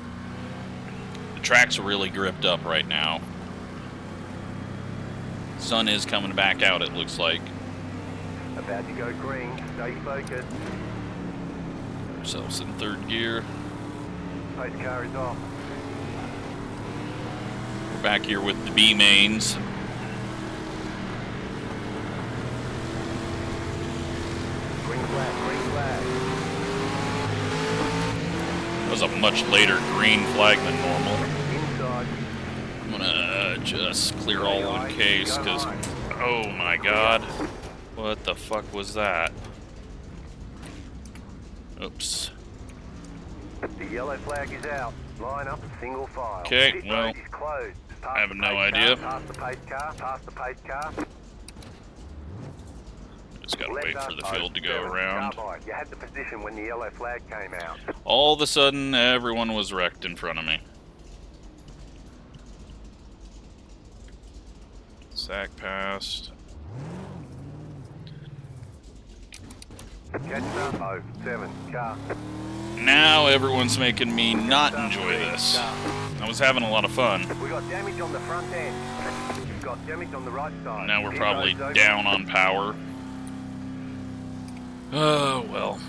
Speaker 1: track's really gripped up right now. Sun is coming back out, it looks like.
Speaker 2: About to go green. Stay focused.
Speaker 1: Ourselves in 3rd gear.
Speaker 2: Pace car is off.
Speaker 1: We're back here with the B mains.
Speaker 2: Green flag, green flag.
Speaker 1: That was a much later green flag than normal.
Speaker 2: Inside.
Speaker 1: I'm gonna just clear all in case, because, oh my god. What the fuck was that? Oops.
Speaker 2: The yellow flag is out. Line up a single file.
Speaker 1: Okay,
Speaker 2: Pit
Speaker 1: well,
Speaker 2: road is closed.
Speaker 1: I have
Speaker 2: Past
Speaker 1: no
Speaker 2: the pace
Speaker 1: idea.
Speaker 2: car, past the pace car, past the pace car.
Speaker 1: Just gotta
Speaker 2: Left
Speaker 1: wait for
Speaker 2: up,
Speaker 1: the field to go
Speaker 2: 07,
Speaker 1: around.
Speaker 2: carbide. You had the position when the yellow flag came out.
Speaker 1: All of a sudden, everyone was wrecked in front of me. Zach passed.
Speaker 2: Catch up, 07, car.
Speaker 1: Now everyone's making me not enjoy this. I was having a lot of fun.
Speaker 2: We got damage on the front end. We've got damage on the right side.
Speaker 1: Now we're
Speaker 2: Pit
Speaker 1: probably
Speaker 2: road's open.
Speaker 1: down on power. Oh, well.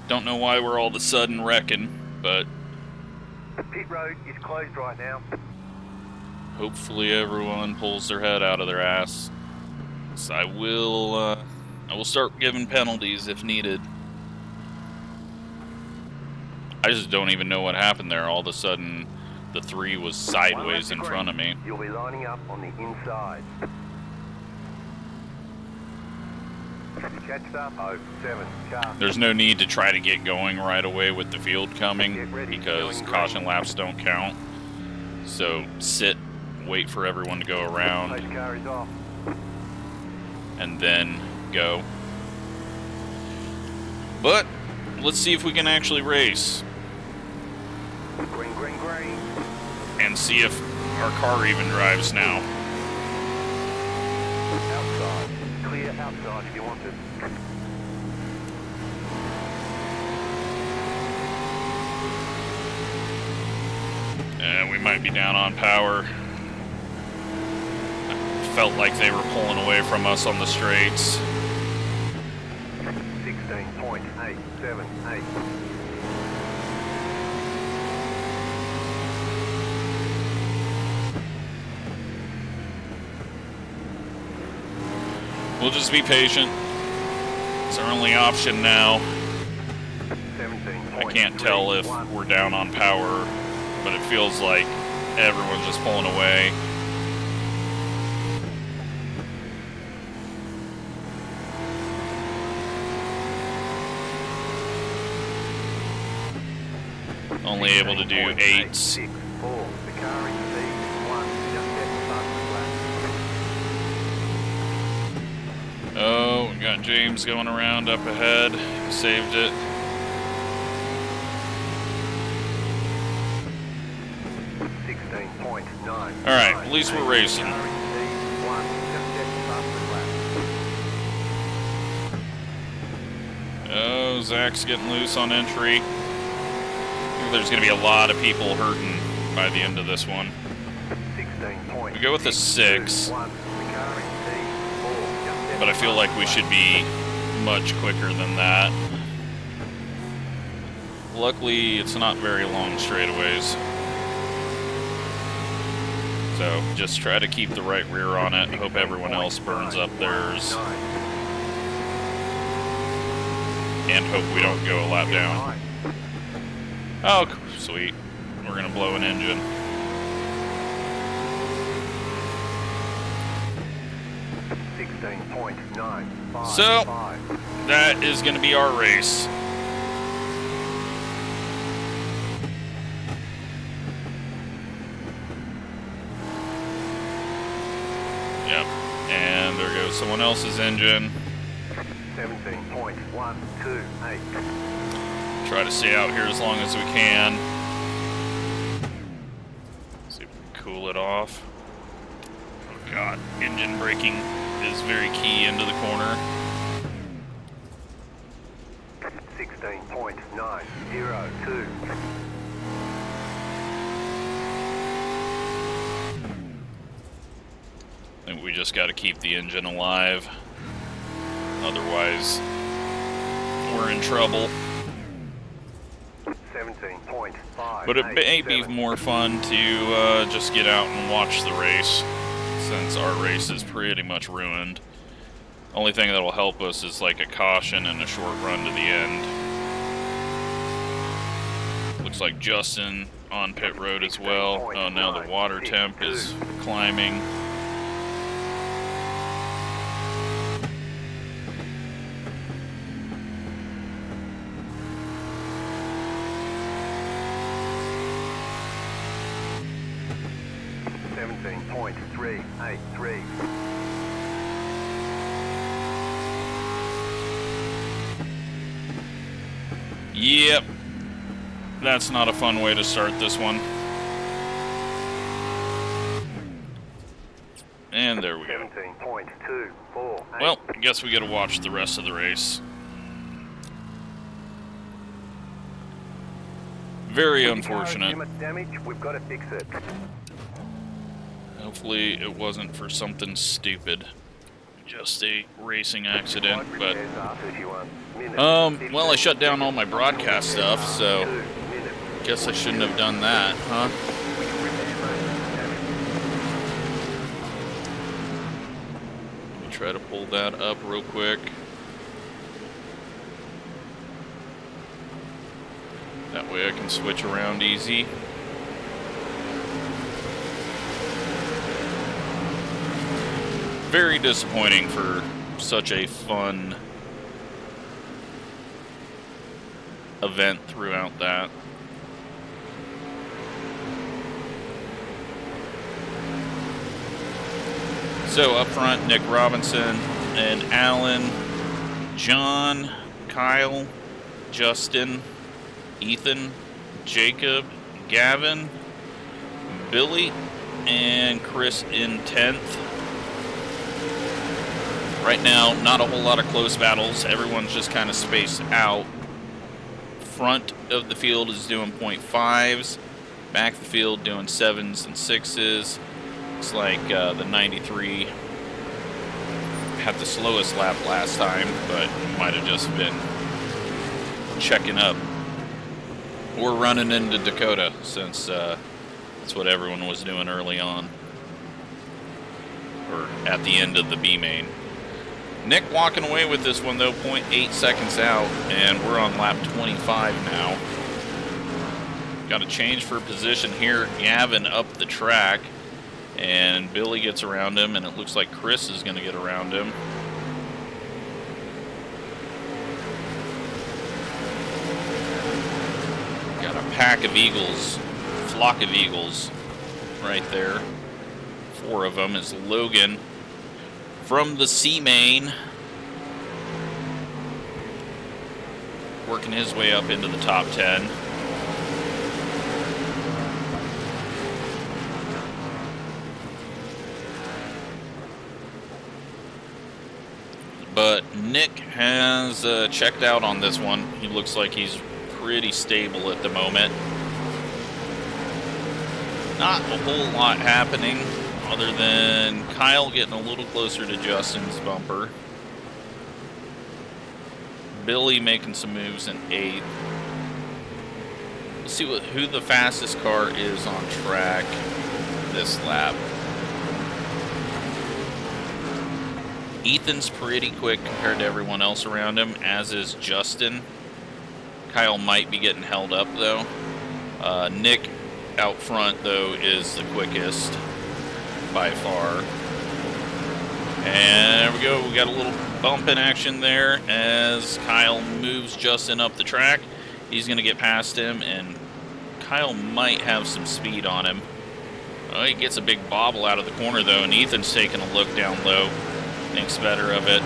Speaker 1: Don't know why we're all of a sudden wrecking, but
Speaker 2: Pit road is closed right now.
Speaker 1: hopefully everyone pulls their head out of their ass. So I will start giving penalties if needed. I just don't even know what happened there. All of a sudden, the 3 was sideways in front of me.
Speaker 2: You'll be lining up on the inside. Catch up, 07, car.
Speaker 1: There's no need to try to get going right away with the field coming because caution laps don't count. So sit, wait for everyone to go around,
Speaker 2: Pace car is off.
Speaker 1: and then go. But let's see if we can actually race
Speaker 2: Green, green, green.
Speaker 1: and see if our car even drives now.
Speaker 2: Outside. Clear outside if you want to.
Speaker 1: We might be down on power. Felt like they were pulling away from us on the straights.
Speaker 2: 16.878.
Speaker 1: We'll just be patient. It's our only option now.
Speaker 2: 17.31.
Speaker 1: I can't tell if we're down on power, but it feels like everyone's just pulling away. Only able to do 8s.
Speaker 2: 16.864. The car in C1 just gets past the flag.
Speaker 1: Oh, we got James going around up ahead. Saved it. Alright, at least we're racing. Oh, Zach's getting loose on entry. There's going to be a lot of people hurting by the end of this one.
Speaker 2: 16.
Speaker 1: We go with a 6, but I feel like we should be much quicker than that. Luckily, it's not very long straightaways. So just try to keep the right rear on it. Hope everyone else burns up theirs. And hope we don't go a lap down. Oh, sweet. We're gonna blow an engine. So, that is gonna be our race. Yep, and there goes someone else's engine.
Speaker 2: 17.128.
Speaker 1: Try to stay out here as long as we can. See if we can cool it off. Oh god, engine braking is very key into the corner.
Speaker 2: 16.902.
Speaker 1: I think we just got to keep the engine alive. Otherwise, we're in trouble.
Speaker 2: 17.5.
Speaker 1: But it may be more fun to just get out and watch the race, since our race is pretty much ruined. Only thing that will help us is like a caution and a short run to the end. Looks like Justin on pit road as well. Oh, now the water temp is climbing. Yep, that's not a fun way to start this one. And there we go.
Speaker 2: 17.248.
Speaker 1: Well, I guess we gotta watch the rest of the race. Very unfortunate.
Speaker 2: Damage, we've got to fix it.
Speaker 1: Hopefully it wasn't for something stupid. Just a racing accident, but... well, I shut down all my broadcast stuff, so... guess I shouldn't have done that, huh? Let me try to pull that up real quick. That way I can switch around easy. Very disappointing for such a fun event throughout that. So up front, Nick Robinson and Alan, John, Kyle, Justin, Ethan, Jacob, Gavin, Billy, and Chris in 10th. Right now, not a whole lot of close battles. Everyone's just kind of spaced out. Front of the field is doing .5s. Back of the field doing 7s and 6s. Looks like the 93 had the slowest lap last time, but might have just been checking up. Or running into Dakota, since that's what everyone was doing early on. Or at the end of the B main. Nick walking away with this one though, 0.8 seconds out, and we're on lap 25 now. Got a change for position here. Gavin up the track, and Billy gets around him, and it looks like Chris is going to get around him. Got a pack of eagles, flock of eagles right there. 4 of them is Logan from the C main, working his way up into the top 10. But Nick has checked out on this one. He looks like he's pretty stable at the moment. Not a whole lot happening other than Kyle getting a little closer to Justin's bumper. Billy making some moves in 8th. Let's see who the fastest car is on track this lap. Ethan's pretty quick compared to everyone else around him, as is Justin. Kyle might be getting held up, though. Nick out front, though, is the quickest by far. And there we go. We got a little bump in action there as Kyle moves Justin up the track. He's going to get past him, and Kyle might have some speed on him. Oh, he gets a big bobble out of the corner, though, and Ethan's taking a look down low. Thinks better of it.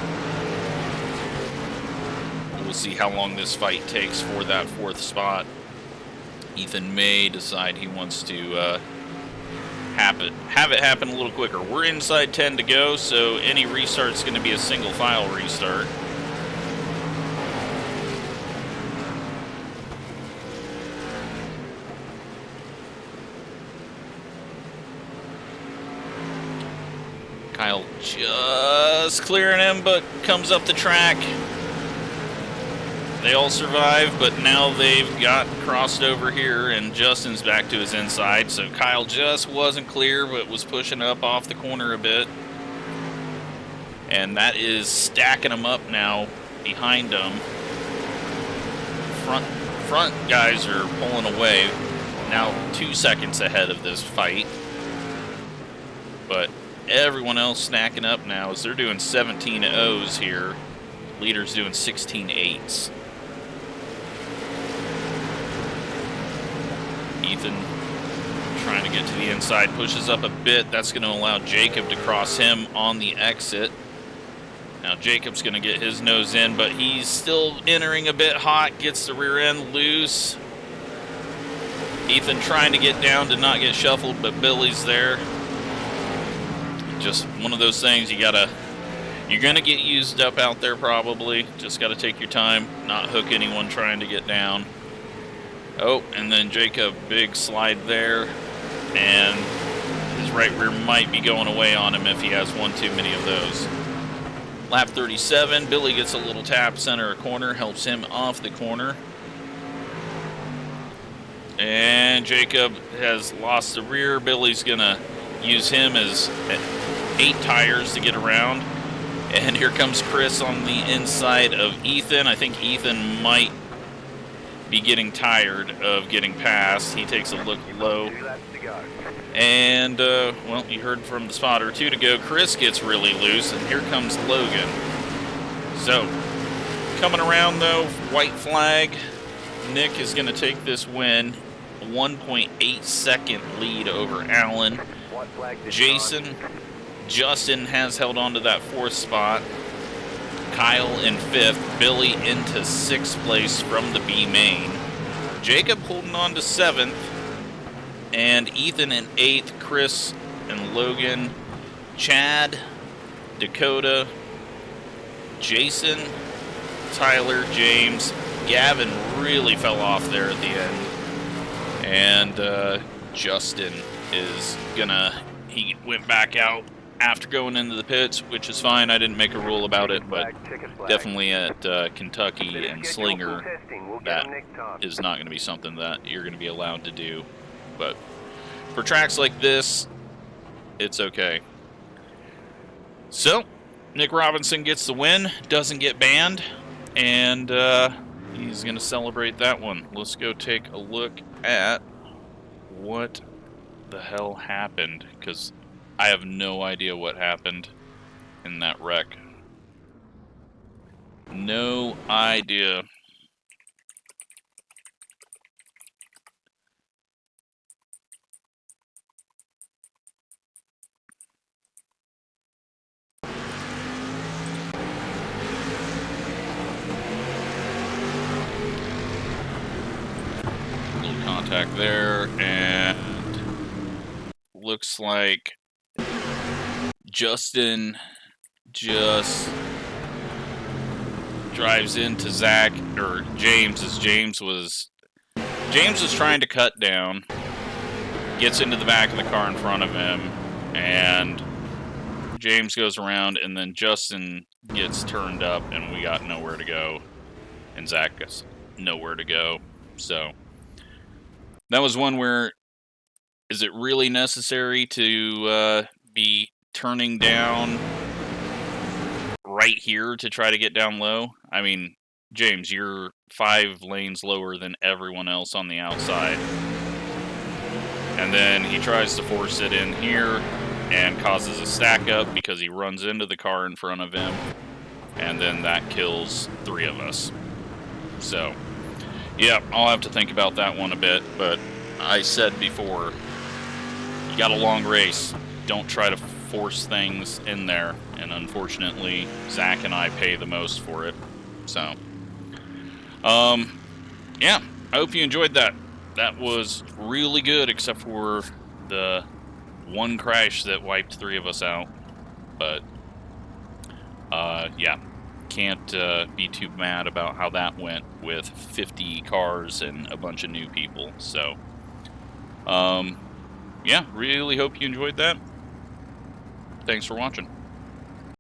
Speaker 1: We'll see how long this fight takes for that 4th spot. Ethan may decide he wants to have it happen a little quicker. We're inside 10 to go, so any restart's going to be a single file restart. Kyle just clearing him, but comes up the track. They all survive, but now they've got crossed over here, and Justin's back to his inside. So Kyle just wasn't clear, but was pushing up off the corner a bit. And that is stacking them up now behind them. Front guys are pulling away. Now 2 seconds ahead of this fight. But everyone else snacking up now as they're doing 17 O's here. Leader's doing 16 8s. Ethan trying to get to the inside, pushes up a bit. That's going to allow Jacob to cross him on the exit. Now Jacob's going to get his nose in, but he's still entering a bit hot, gets the rear end loose. Ethan trying to get down to not get shuffled, but Billy's there. Just one of those things you're going to get used up out there probably. Just got to take your time, not hook anyone trying to get down. Oh, and then Jacob, big slide there, and his right rear might be going away on him if he has one too many of those. Lap 37, Billy gets a little tap, center a corner, helps him off the corner. And Jacob has lost the rear. Billy's going to use him as 8 tires to get around. And here comes Chris on the inside of Ethan. I think Ethan might be getting tired of getting past. He takes a look low. And, well, you heard from the spotter, 2 to go. Chris gets really loose, and here comes Logan. So, coming around, though, white flag. Nick is going to take this win. A 1.8 second lead over Allen. Justin has held on to that 4th spot. Kyle in 5th, Billy into 6th place from the B main. Jacob holding on to 7th, and Ethan in 8th, Chris and Logan, Chad, Dakota, Jason, Tyler, James. Gavin really fell off there at the end. And Justin is he went back out after going into the pits, which is fine. I didn't make a rule about it, but definitely at Kentucky and Slinger, that is not going to be something that you're going to be allowed to do. But for tracks like this, it's okay. So, Nick Robinson gets the win, doesn't get banned, and he's going to celebrate that one. Let's go take a look at what the hell happened, because I have no idea what happened in that wreck. No idea. Little contact there, and looks like Justin just drives into Zach, or James, as James was trying to cut down, gets into the back of the car in front of him, and James goes around, and then Justin gets turned up, and we got nowhere to go, and Zach gets nowhere to go. So that was one where, is it really necessary to be turning down right here to try to get down low? I mean, James, you're 5 lanes lower than everyone else on the outside. And then he tries to force it in here and causes a stack up because he runs into the car in front of him. And then that kills 3 of us. So, yeah, I'll have to think about that one a bit. But I said before, you got a long race. Don't try to force things in there. And unfortunately, Zach and I pay the most for it. So, yeah, I hope you enjoyed that. That was really good, except for the one crash that wiped 3 of us out. But, yeah, can't be too mad about how that went with 50 cars and a bunch of new people. So, yeah, really hope you enjoyed that. Thanks for watching.